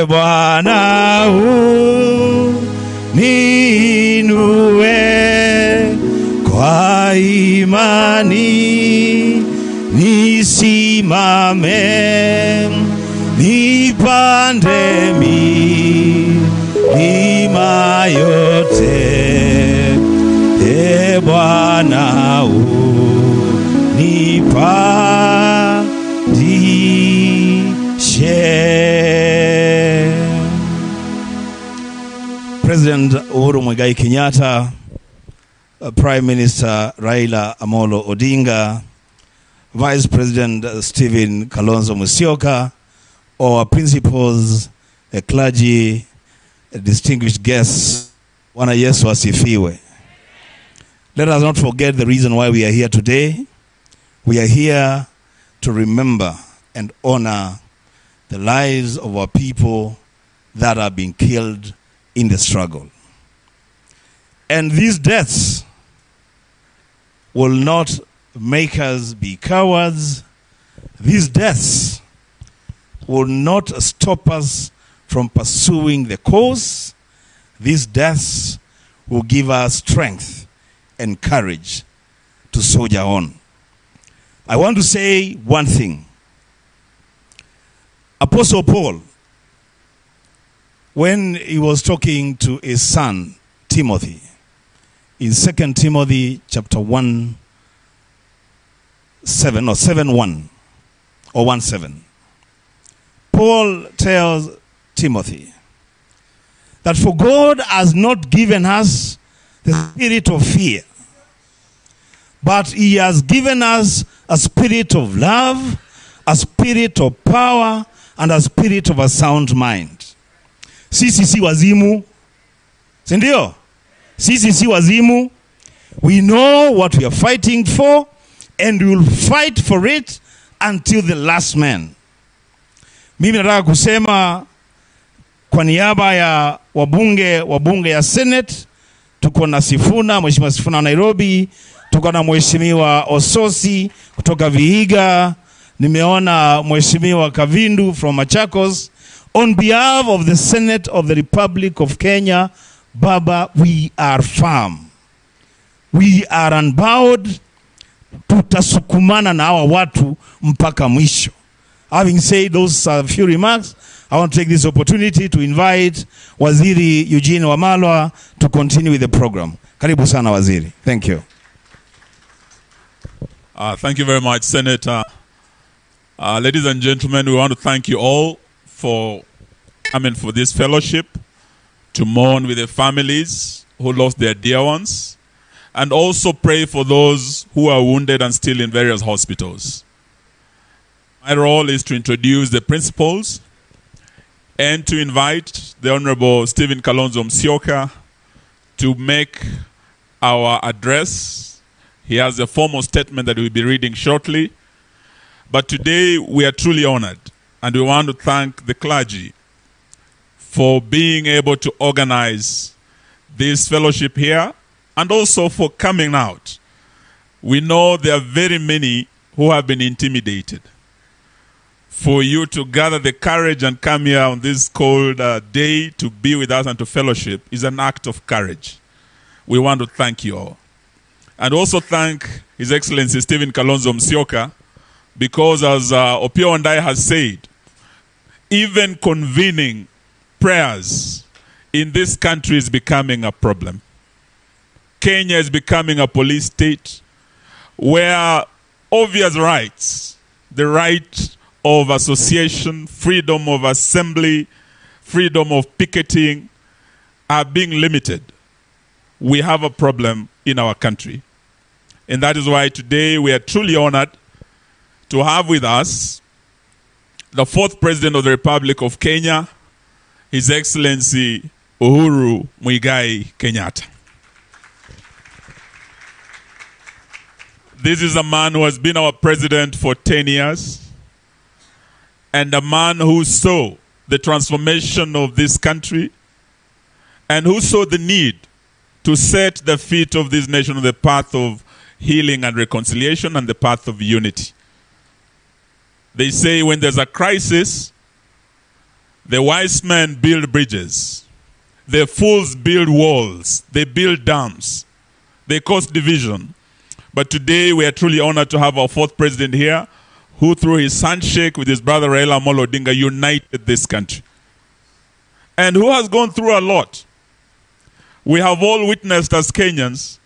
Bwana uniinue kwa imani, nisimame, nipande milima yote. E Bwana unipandishe. President Uhuru Muigai Kenyatta, Prime Minister Raila Amolo Odinga, Vice President Stephen Kalonzo Musyoka, our principals, the clergy, distinguished guests, Bwana Yesu asifiwe. Let us not forget the reason why we are here today. We are here to remember and honor the lives of our people that are being killed in the struggle. And these deaths will not make us be cowards. These deaths will not stop us from pursuing the cause. These deaths will give us strength and courage to soldier on. I want to say one thing. Apostle Paul, when he was talking to his son Timothy, in 2 Timothy chapter 1, 7 or 7:1 or 1:7, Paul tells Timothy that for God has not given us the spirit of fear, but he has given us a spirit of love, a spirit of power, and a spirit of a sound mind. Sisi si wazimu. Sindio? Sisi si wazimu. We know what we are fighting for, and we will fight for it until the last man. Mimi nataka kusema kwa niaba ya wabunge ya Senate, tuko na Sifuna, Mheshimiwa Sifuna wa Nairobi, tuko na Mheshimiwa Ososi kutoka Vihiga, nimeona Mheshimiwa Kavindu from Machakos. On behalf of the Senate of the Republic of Kenya, Baba, we are firm. We are unbowed. Tutasukumana na hawa watu mpaka mwisho. Having said those few remarks, I want to take this opportunity to invite Waziri Eugene Wamalwa to continue with the program. Karibu sana Waziri. Thank you. Thank you very much, Senator. Ladies and gentlemen, we want to thank you all for coming for this fellowship, to mourn with the families who lost their dear ones, and also pray for those who are wounded and still in various hospitals. My role is to introduce the principals and to invite the Honorable Stephen Kalonzo Musyoka to make our address. He has a formal statement that we'll be reading shortly. But today we are truly honored, and we want to thank the clergy for being able to organize this fellowship here, and also for coming out. We know there are very many who have been intimidated. For you to gather the courage and come here on this cold day to be with us and to fellowship is an act of courage. We want to thank you all. And also thank His Excellency Stephen Kalonzo Musyoka, because as Opio and I has said, even convening prayers in this country is becoming a problem. Kenya is becoming a police state where obvious rights, the right of association, freedom of assembly, freedom of picketing are being limited. We have a problem in our country. And that is why today we are truly honored to have with us the fourth President of the Republic of Kenya, His Excellency Uhuru Muigai Kenyatta. This is a man who has been our president for 10 years, and a man who saw the transformation of this country, and who saw the need to set the feet of this nation on the path of healing and reconciliation and the path of unity. They say when there's a crisis, the wise men build bridges, the fools build walls, they build dams, they cause division. But today we are truly honored to have our fourth president here, who through his handshake with his brother Raila Amolo Odinga united this country, and who has gone through a lot. We have all witnessed as Kenyans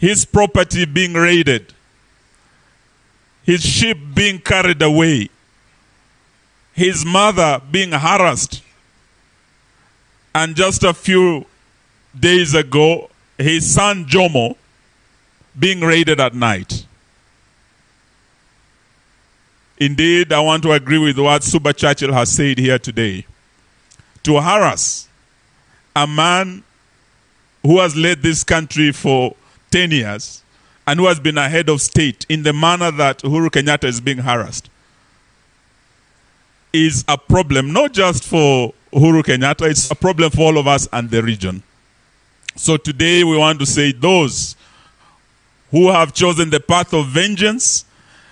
his property being raided, his sheep being carried away, his mother being harassed, and just a few days ago, his son Jomo being raided at night. Indeed, I want to agree with what Suba Churchill has said here today. To harass a man who has led this country for 10 years and who has been a head of state in the manner that Uhuru Kenyatta is being harassed is a problem, not just for Uhuru Kenyatta, it's a problem for all of us and the region. So today we want to say those who have chosen the path of vengeance,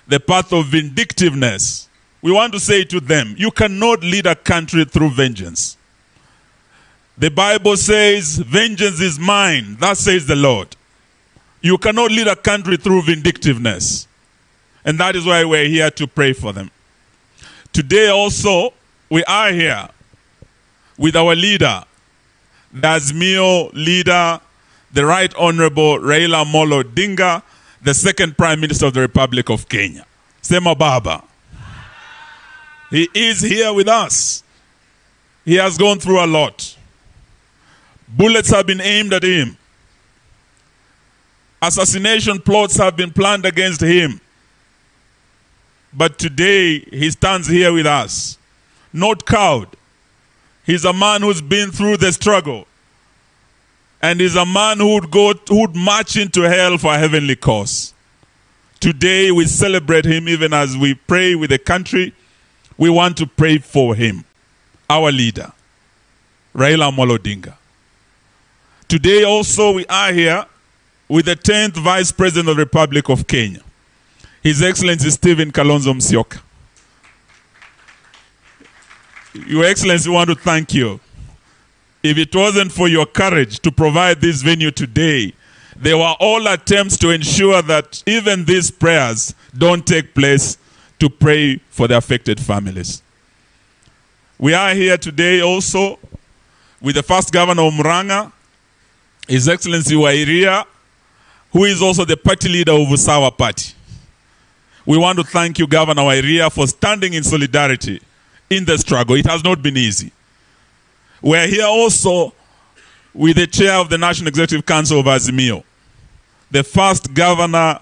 the path of vindictiveness, we want to say to them, you cannot lead a country through vengeance. The Bible says, vengeance is mine, thus says the Lord. You cannot lead a country through vindictiveness. And that is why we're here to pray for them. Today also, we are here with our leader, the Azimio leader, the Right Honorable Raila Amolo Odinga, the second Prime Minister of the Republic of Kenya. Sema Baba. He is here with us. He has gone through a lot. Bullets have been aimed at him. Assassination plots have been planned against him. But today, he stands here with us. Not cowed. He's a man who's been through the struggle. And he's a man who would march into hell for a heavenly cause. Today, we celebrate him even as we pray with the country. We want to pray for him, our leader, Raila Amolo Odinga. Today also, we are here with the 10th Vice President of the Republic of Kenya, His Excellency Stephen Kalonzo Musyoka. Your Excellency, we want to thank you. If it wasn't for your courage to provide this venue today, there were all attempts to ensure that even these prayers don't take place to pray for the affected families. We are here today also with the first governor of Murang'a, His Excellency Wairia, who is also the party leader of Usawa Party. We want to thank you, Governor Wairia, for standing in solidarity in the struggle. It has not been easy. We're here also with the chair of the National Executive Council of Azimio, the first governor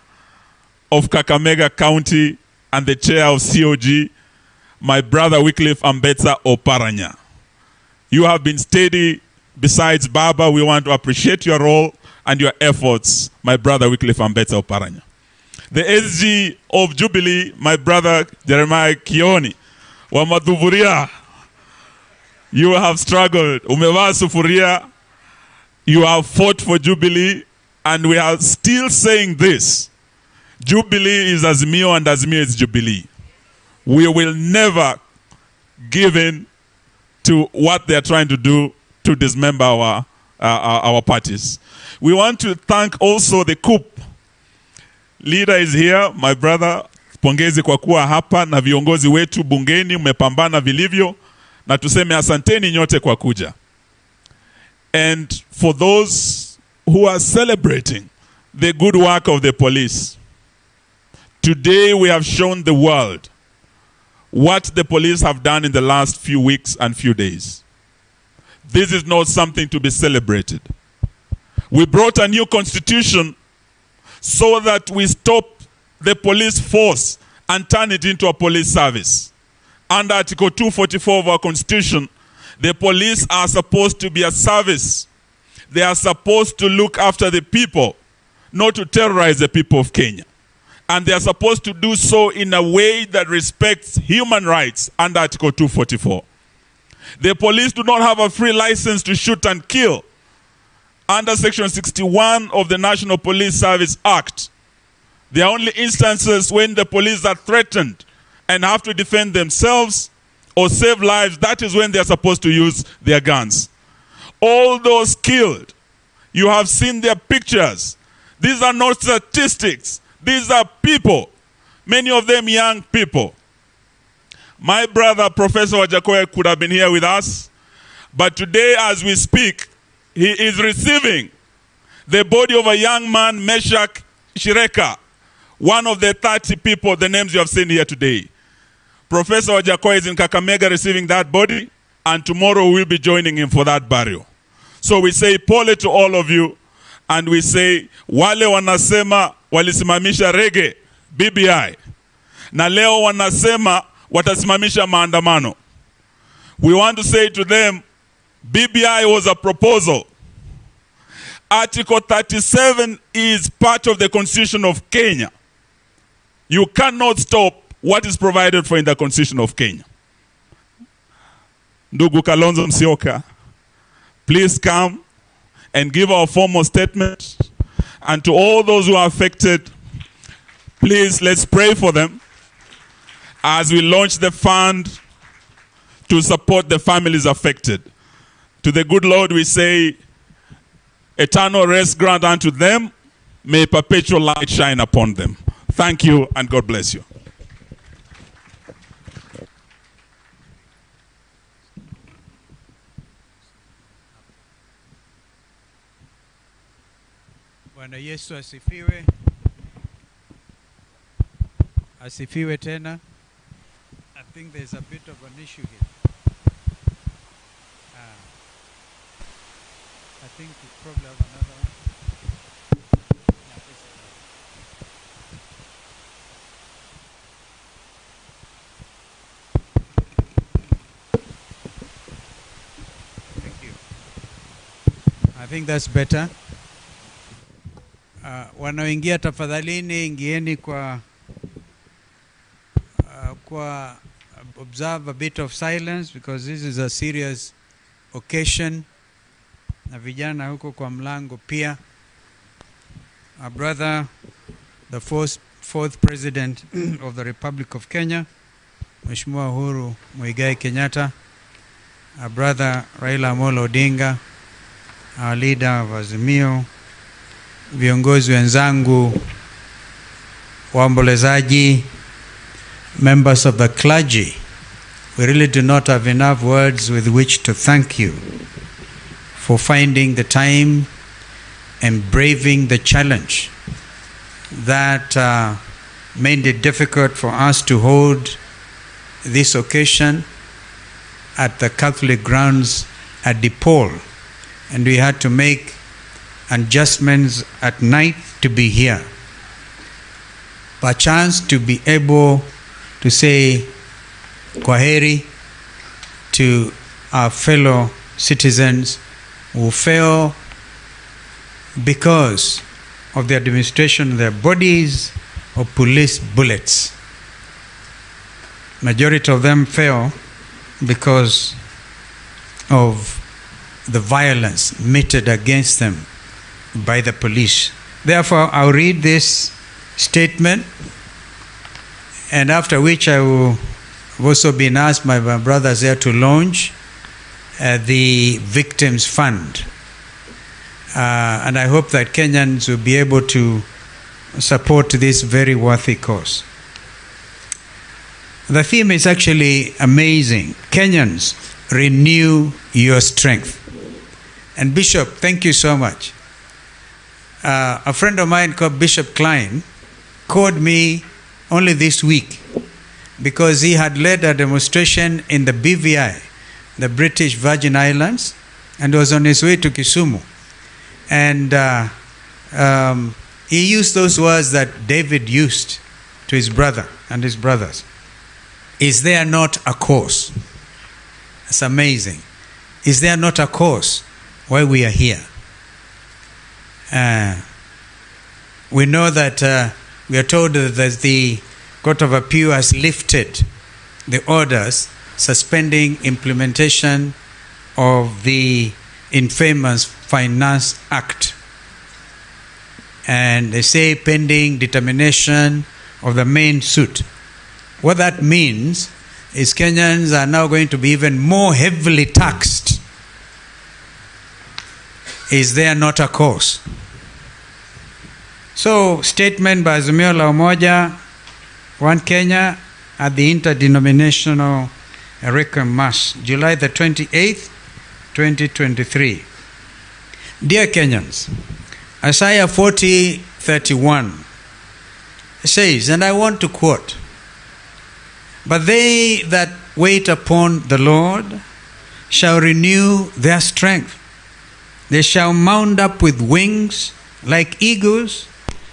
of Kakamega County and the chair of COG, my brother Wycliffe Ambetsa Oparanya. You have been steady. Besides Baba, we want to appreciate your role and your efforts, my brother Wycliffe Ambetsa Oparanya. The SG of Jubilee, my brother Jeremiah Kioni, Wamadhuvuria. You have struggled. Umevaa sufuria. You have fought for Jubilee, and we are still saying this. Jubilee is Azimio, and Azimio is Jubilee. We will never give in to what they are trying to do to dismember our parties. We want to thank also the coup. Leader is here, my brother. Pongezi kwa kuwa hapa na viongozi wetu bungeni, mmepambana vilivyo, na tuseme asanteni nyote kwa kuja. And for those who are celebrating the good work of the police, today we have shown the world what the police have done in the last few weeks and few days. This is not something to be celebrated. We brought a new constitution so that we stop the police force and turn it into a police service. Under Article 244 of our Constitution, the police are supposed to be a service. They are supposed to look after the people, not to terrorize the people of Kenya. And they are supposed to do so in a way that respects human rights under Article 244. The police do not have a free license to shoot and kill. Under Section 61 of the National Police Service Act, there are only instances when the police are threatened and have to defend themselves or save lives. That is when they are supposed to use their guns. All those killed, you have seen their pictures. These are not statistics. These are people, many of them young people. My brother, Professor Gûcakaya, could have been here with us, but today as we speak, he is receiving the body of a young man, Meshach Shireka, one of the 30 people, the names you have seen here today. Professor Gûcakaya is in Kakamega receiving that body, and tomorrow we'll be joining him for that burial. So we say pole to all of you, and we say wale wanasema walisimamisha rege BBI, na leo wanasema watasimamisha maandamano. We want to say to them, BBI was a proposal. Article 37 is part of the Constitution of Kenya. You cannot stop what is provided for in the Constitution of Kenya. Ndugu Kalonzo Musyoka, please come and give our formal statement. And to all those who are affected, please let's pray for them as we launch the fund to support the families affected. To the good Lord we say, eternal rest grant unto them, may perpetual light shine upon them. Thank you and God bless you. Bwana Yesu asifiwe. Asifiwe tena. I think there's a bit of an issue here. I think we probably have another one. Yeah, this is it. Thank you. I think that's better. Wanaoingia tafadhalini ingieni kwa observe a bit of silence, because this is a serious occasion. Na vijana huko kwa mlango pia. Our brother, the fourth president of the Republic of Kenya, Mheshimiwa Uhuru Muigai Kenyatta, our brother Raila Amolo Odinga, our leader of Azimio, viongozi wenzangu, waombolezaji, members of the clergy, we really do not have enough words with which to thank you for finding the time and braving the challenge that made it difficult for us to hold this occasion at the Catholic grounds at DePaul. And we had to make adjustments at night to be here. By chance to be able to say kwaheri to our fellow citizens who fell because of the administration of their bodies of police bullets. Majority of them fell because of the violence meted against them by the police. Therefore, I'll read this statement, and after which I will have also been asked by my brothers here to launch the Victims Fund. And I hope that Kenyans will be able to support this very worthy cause. The theme is actually amazing. Kenyans, renew your strength. And Bishop, thank you so much. A friend of mine called Bishop Klein called me only this week because he had led a demonstration in the BVI, the British Virgin Islands, and was on his way to Kisumu. And he used those words that David used to his brother and his brothers. Is there not a cause? It's amazing. Is there not a cause why we are here? We know that we are told that the Court of Appeal has lifted the orders suspending implementation of the infamous Finance Act. And they say pending determination of the main suit. What that means is Kenyans are now going to be even more heavily taxed. Is there not a cause? So, statement by Azimio la Umoja, One Kenya at the Interdenominational Requiem Mass, July the 28th, 2023. Dear Kenyans, Isaiah 40:31 says, and I want to quote, "But they that wait upon the Lord shall renew their strength. They shall mount up with wings like eagles.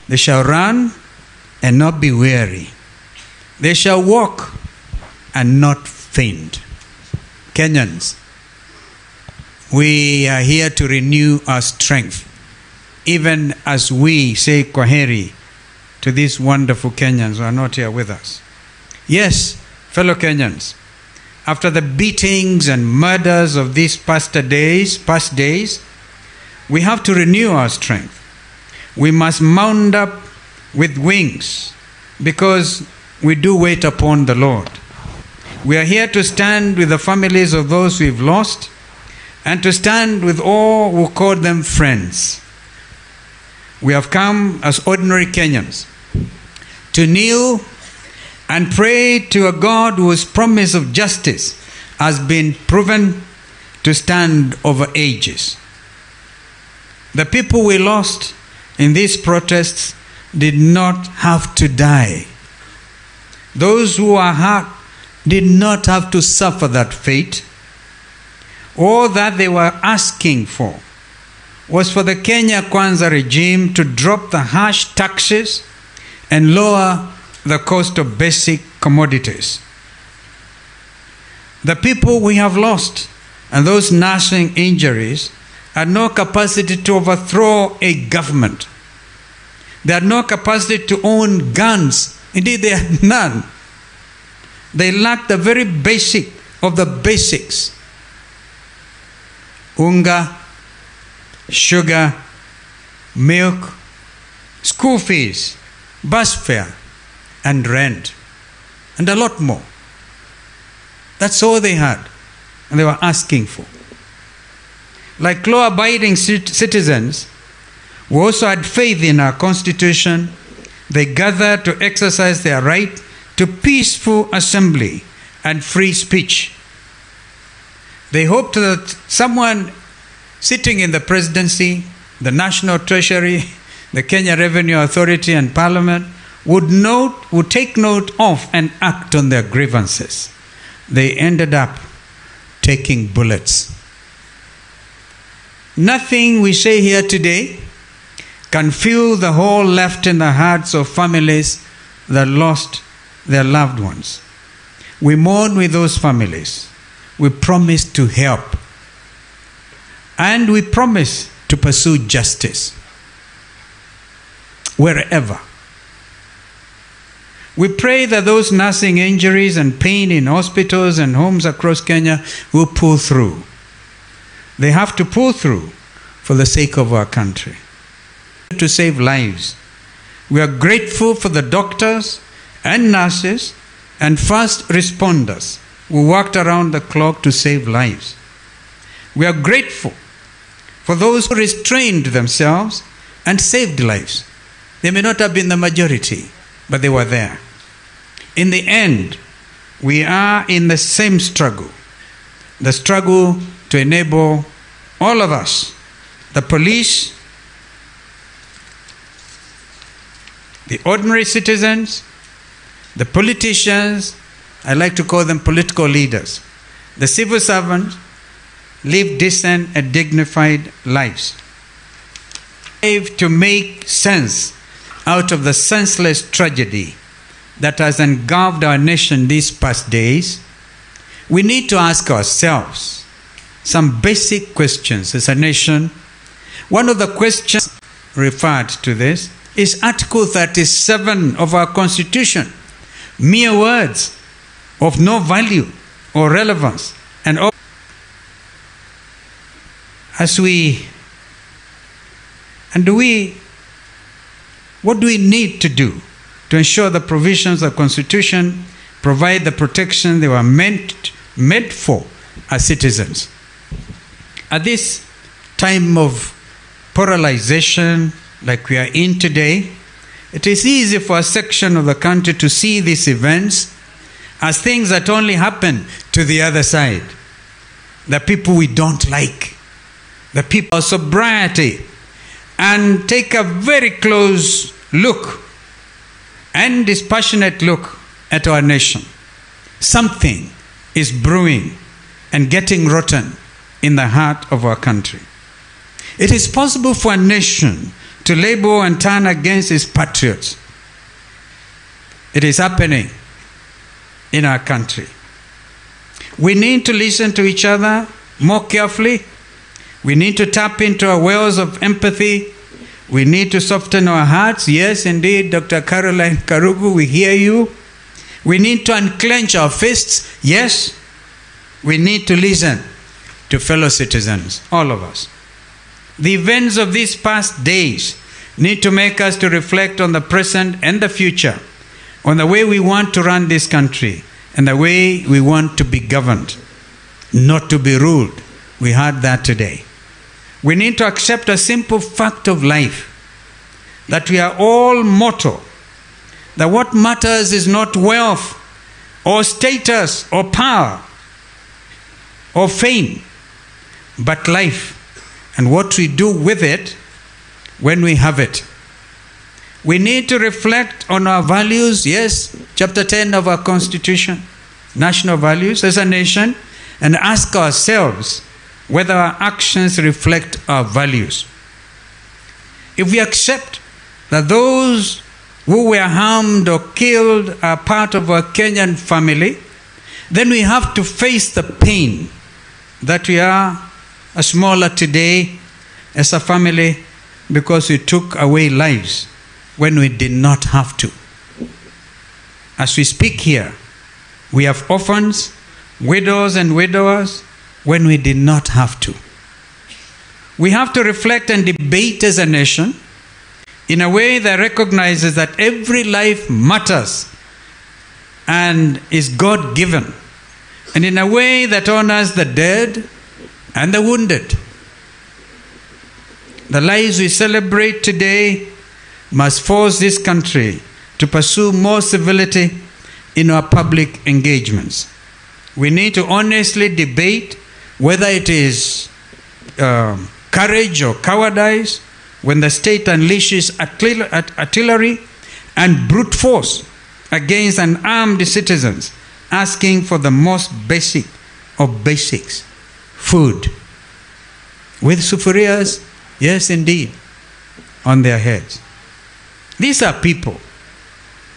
They shall run and not be weary. They shall walk and not faint." Kenyans, we are here to renew our strength, even as we say kwaheri to these wonderful Kenyans who are not here with us. Yes, fellow Kenyans, after the beatings and murders of these past days, we have to renew our strength. We must mount up with wings because we do wait upon the Lord. We are here to stand with the families of those we've lost and to stand with all who call them friends. We have come as ordinary Kenyans to kneel and pray to a God whose promise of justice has been proven to stand over ages. The people we lost in these protests did not have to die. Those who are hurt did not have to suffer that fate. All that they were asking for was for the Kenya Kwanza regime to drop the harsh taxes and lower the cost of basic commodities. The people we have lost and those nursing injuries had no capacity to overthrow a government. They had no capacity to own guns. Indeed, they had none. They lacked the very basic of the basics. Unga, sugar, milk, school fees, bus fare, and rent, and a lot more. That's all they had, and they were asking for. Like law-abiding citizens who also had faith in our Constitution, they gathered to exercise their right to peaceful assembly and free speech. They hoped that someone sitting in the presidency, the National Treasury, the Kenya Revenue Authority and Parliament would take note of and act on their grievances. They ended up taking bullets. Nothing we say here today can fill the hole left in the hearts of families that lost their loved ones. We mourn with those families. We promise to help. And we promise to pursue justice wherever. We pray that those nursing injuries and pain in hospitals and homes across Kenya will pull through. They have to pull through for the sake of our country, to save lives. We are grateful for the doctors and nurses and first responders who worked around the clock to save lives. We are grateful for those who restrained themselves and saved lives. They may not have been the majority, but they were there. In the end, we are in the same struggle, the struggle to enable all of us, the police, the ordinary citizens, the politicians, I like to call them political leaders, the civil servants, live decent and dignified lives. To make sense out of the senseless tragedy that has engulfed our nation these past days, we need to ask ourselves some basic questions as a nation. One of the questions referred to this is Article 37 of our Constitution. Mere words of no value or relevance. And what do we need to do to ensure the provisions of the Constitution provide the protection they were meant for as citizens? At this time of polarization like we are in today, it is easy for a section of the country to see these events as things that only happen to the other side, the people we don't like, the people of sobriety and take a very close look and dispassionate look at our nation. Something is brewing and getting rotten in the heart of our country. It is possible for a nation to label and turn against its patriots. It is happening in our country. We need to listen to each other more carefully. We need to tap into our wells of empathy. We need to soften our hearts. Yes, indeed, Dr. Caroline Karugu, we hear you. We need to unclench our fists. Yes, we need to listen to fellow citizens, all of us. The events of these past days need to make us to reflect on the present and the future, on the way we want to run this country and the way we want to be governed, not to be ruled. We heard that today. We need to accept a simple fact of life, that we are all mortal, that what matters is not wealth or status or power or fame, but life and what we do with it when we have it. We need to reflect on our values, yes, chapter 10 of our Constitution, national values as a nation, and ask ourselves whether our actions reflect our values. If we accept that those who were harmed or killed are part of our Kenyan family, then we have to face the pain that we are smaller today as a family because we took away lives when we did not have to. As we speak here, we have orphans, widows and widowers when we did not have to. We have to reflect and debate as a nation in a way that recognizes that every life matters and is God-given, and in a way that honors the dead and the wounded. The lives we celebrate today must force this country to pursue more civility in our public engagements. We need to honestly debate whether it is courage or cowardice when the state unleashes artillery and brute force against unarmed citizens asking for the most basic of basics, food, with sufurias, yes indeed, on their heads. These are people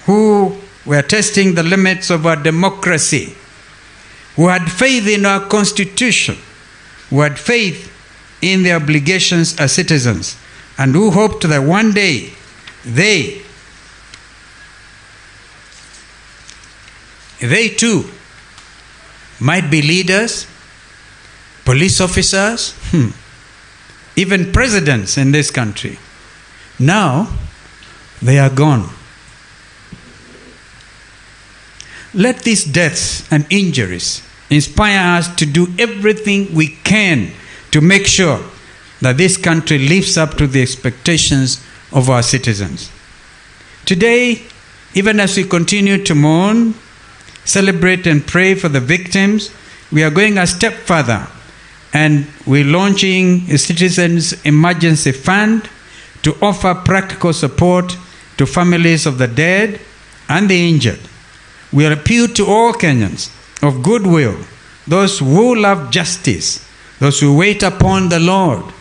who were testing the limits of our democracy, who had faith in our Constitution, who had faith in their obligations as citizens, and who hoped that one day they too might be leaders, police officers, even presidents in this country. Now they are gone. Let these deaths and injuries inspire us to do everything we can to make sure that this country lives up to the expectations of our citizens. Today, even as we continue to mourn, celebrate and pray for the victims, we are going a step further and we're launching a Citizens Emergency Fund to offer practical support to families of the dead and the injured. We appeal to all Kenyans of goodwill, those who love justice, those who wait upon the Lord,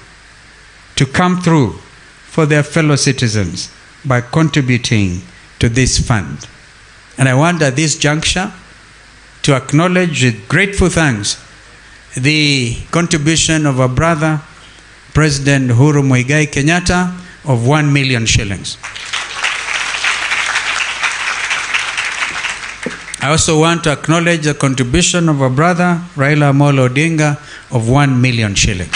to come through for their fellow citizens by contributing to this fund. And I want at this juncture to acknowledge with grateful thanks the contribution of our brother, President Uhuru Muigai Kenyatta, of 1 million shillings. I also want to acknowledge the contribution of our brother, Raila Amolo Odinga, of 1 million shillings.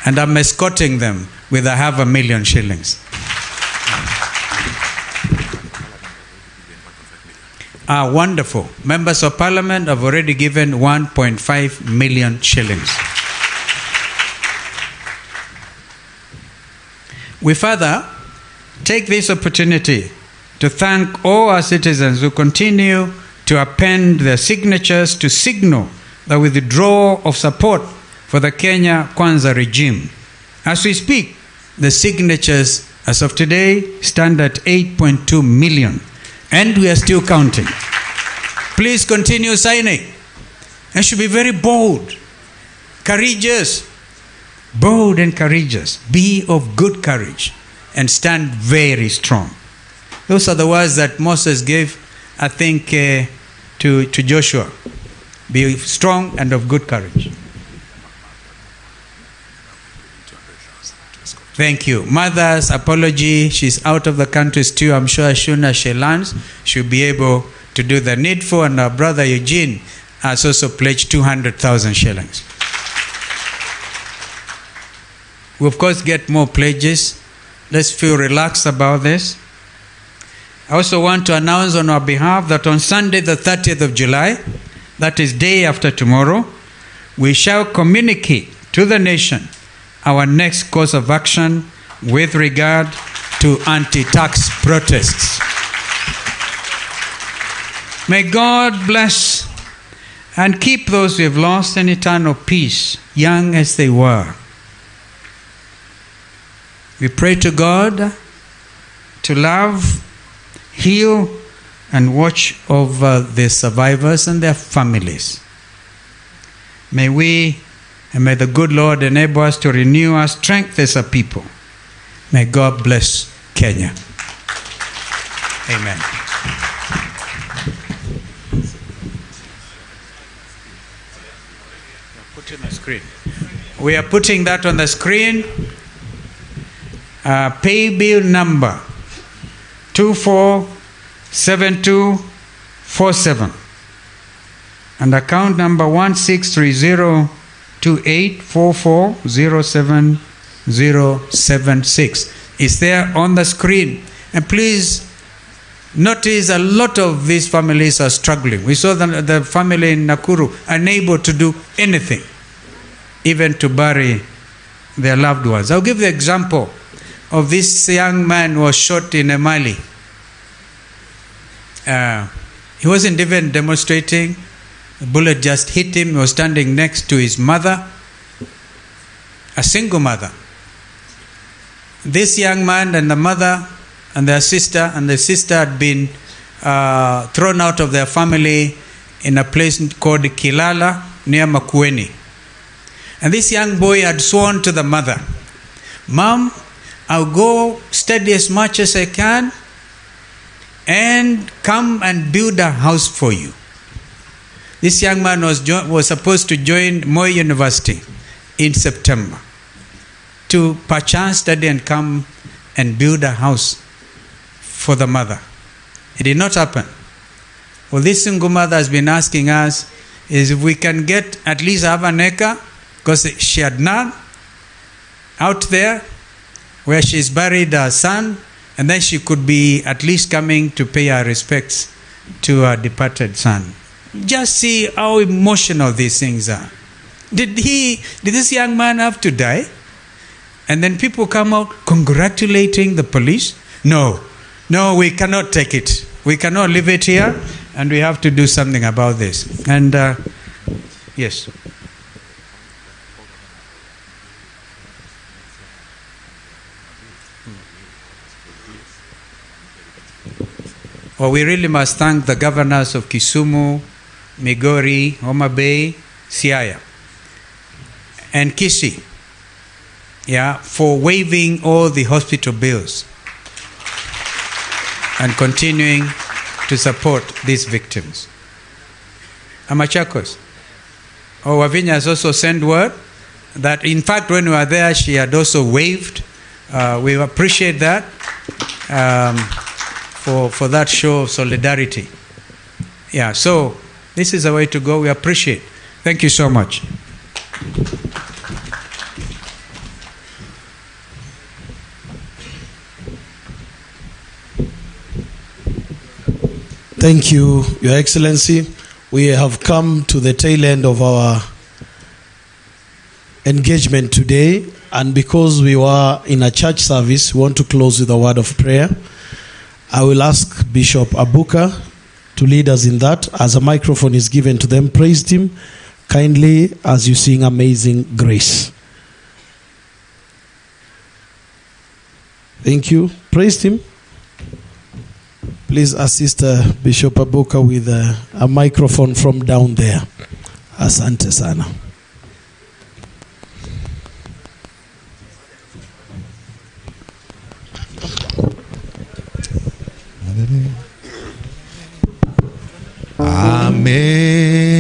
And I'm escorting them with a 500,000 shillings. Wonderful. Members of Parliament have already given 1.5 million shillings. We further take this opportunity to thank all our citizens who continue to append their signatures to signal the withdrawal of support for the Kenya Kwanza regime. As we speak, the signatures as of today stand at 8.2 million, and we are still counting. Please continue signing. And should be very bold, courageous, bold and courageous. Be of good courage and stand very strong. Those are the words that Moses gave, I think, to Joshua. Be strong and of good courage. Thank you. Mother's apology. She's out of the country still. I'm sure as soon as she lands, she'll be able to do the needful. And our brother Eugene has also pledged 200,000 shillings. We, of course, get more pledges. Let's feel relaxed about this. I also want to announce on our behalf that on Sunday, the 30th of July, that is day after tomorrow, we shall communicate to the nation our next course of action with regard to anti-tax protests. May God bless and keep those we have lost in eternal peace, young as they were. We pray to God to love, heal, and watch over the survivors and their families. May we and may the good Lord enable us to renew our strength as a people. May God bless Kenya. Amen. Put in the screen. We are putting that on the screen. Pay bill number 247247 and account number 16302844070076 is there on the screen. And please notice a lot of these families are struggling. We saw the family in Nakuru unable to do anything, even to bury their loved ones. I'll give the example of this young man who was shot in Mali. He wasn't even demonstrating. The bullet just hit him. He was standing next to his mother, a single mother. This young man and the mother and their sister, and the sister had been thrown out of their family in a place called Kilala near Makueni. And this young boy had sworn to the mother, "Mom, I'll go study as much as I can and come and build a house for you." This young man was supposed to join Moi University in September to perchance study and come and build a house for the mother. It did not happen. Well, this single mother has been asking us is if we can get at least half an acre, because she had none, out there where she's buried her son, and then she could be at least coming to pay her respects to her departed son. Just see how emotional these things are. Did this young man have to die? And then people come out congratulating the police? No, we cannot take it. We cannot leave it here, and we have to do something about this. And yes. Well, we really must thank the governors of Kisumu, Migori, Homa Bay, Siaya, and Kisii, for waiving all the hospital bills and continuing to support these victims. Amachakos. Wavinya has also sent word that, in fact, when we were there, she had also waived. We appreciate that. For that show of solidarity. So this is the way to go. We appreciate. Thank you so much. Thank you, Your Excellency. We have come to the tail end of our engagement today, and because we were in a church service, we want to close with a word of prayer. I will ask Bishop Abuka to lead us in that. As a microphone is given to them, praise him kindly as you sing Amazing Grace. Thank you. Praise him. Please assist Bishop Abuka with a microphone from down there. Asante sana.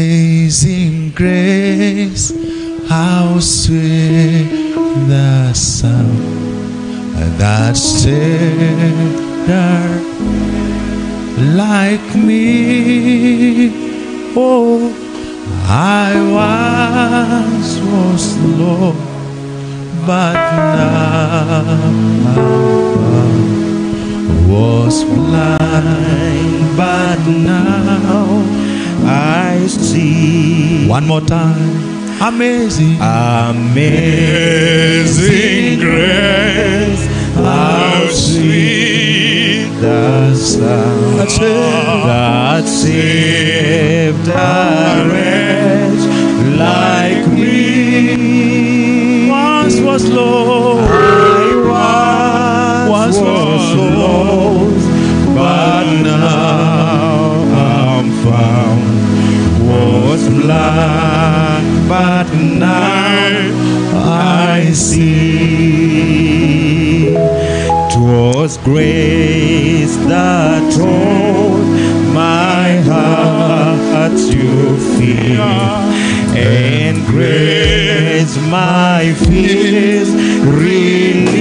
Amazing grace, how sweet the sound that saved her like me. Oh, I once was lost, but now was blind, but now I see. One more time. Amazing, amazing grace, how sweet the sound that saved a wretch like me. Once was lost, I once was lost, but now I'm found. Was blind, but now I see. 'Twas grace that taught my heart to feel, and grace my fears relieved.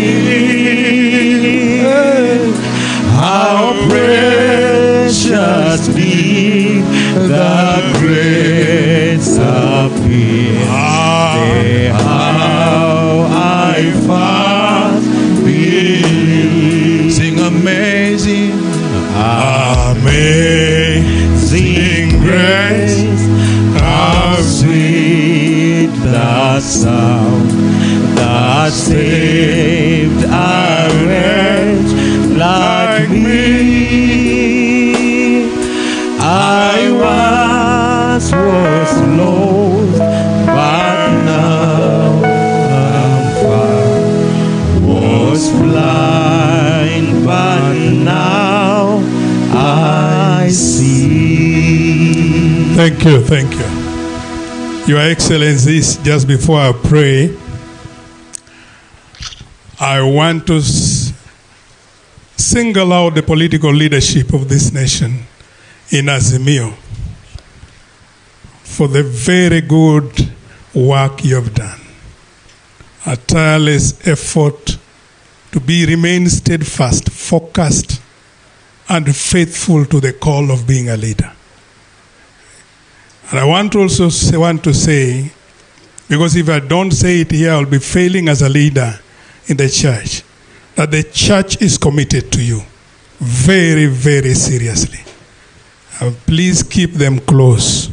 How precious be the grace appear. How I first believe. Sing amazing, amazing grace. How sweet the sound that saved a wretch like me. I once was lost, but now I'm found. Was blind, but now I see. Thank you, thank you. Your Excellencies, just before I pray, I want to single out the political leadership of this nation in Azimio for the very good work you have done. A tireless effort to remain steadfast, focused, and faithful to the call of being a leader. And I want to say, because if I don't say it here, I'll be failing as a leader in the church, that the church is committed to you very, very seriously. Please keep them close.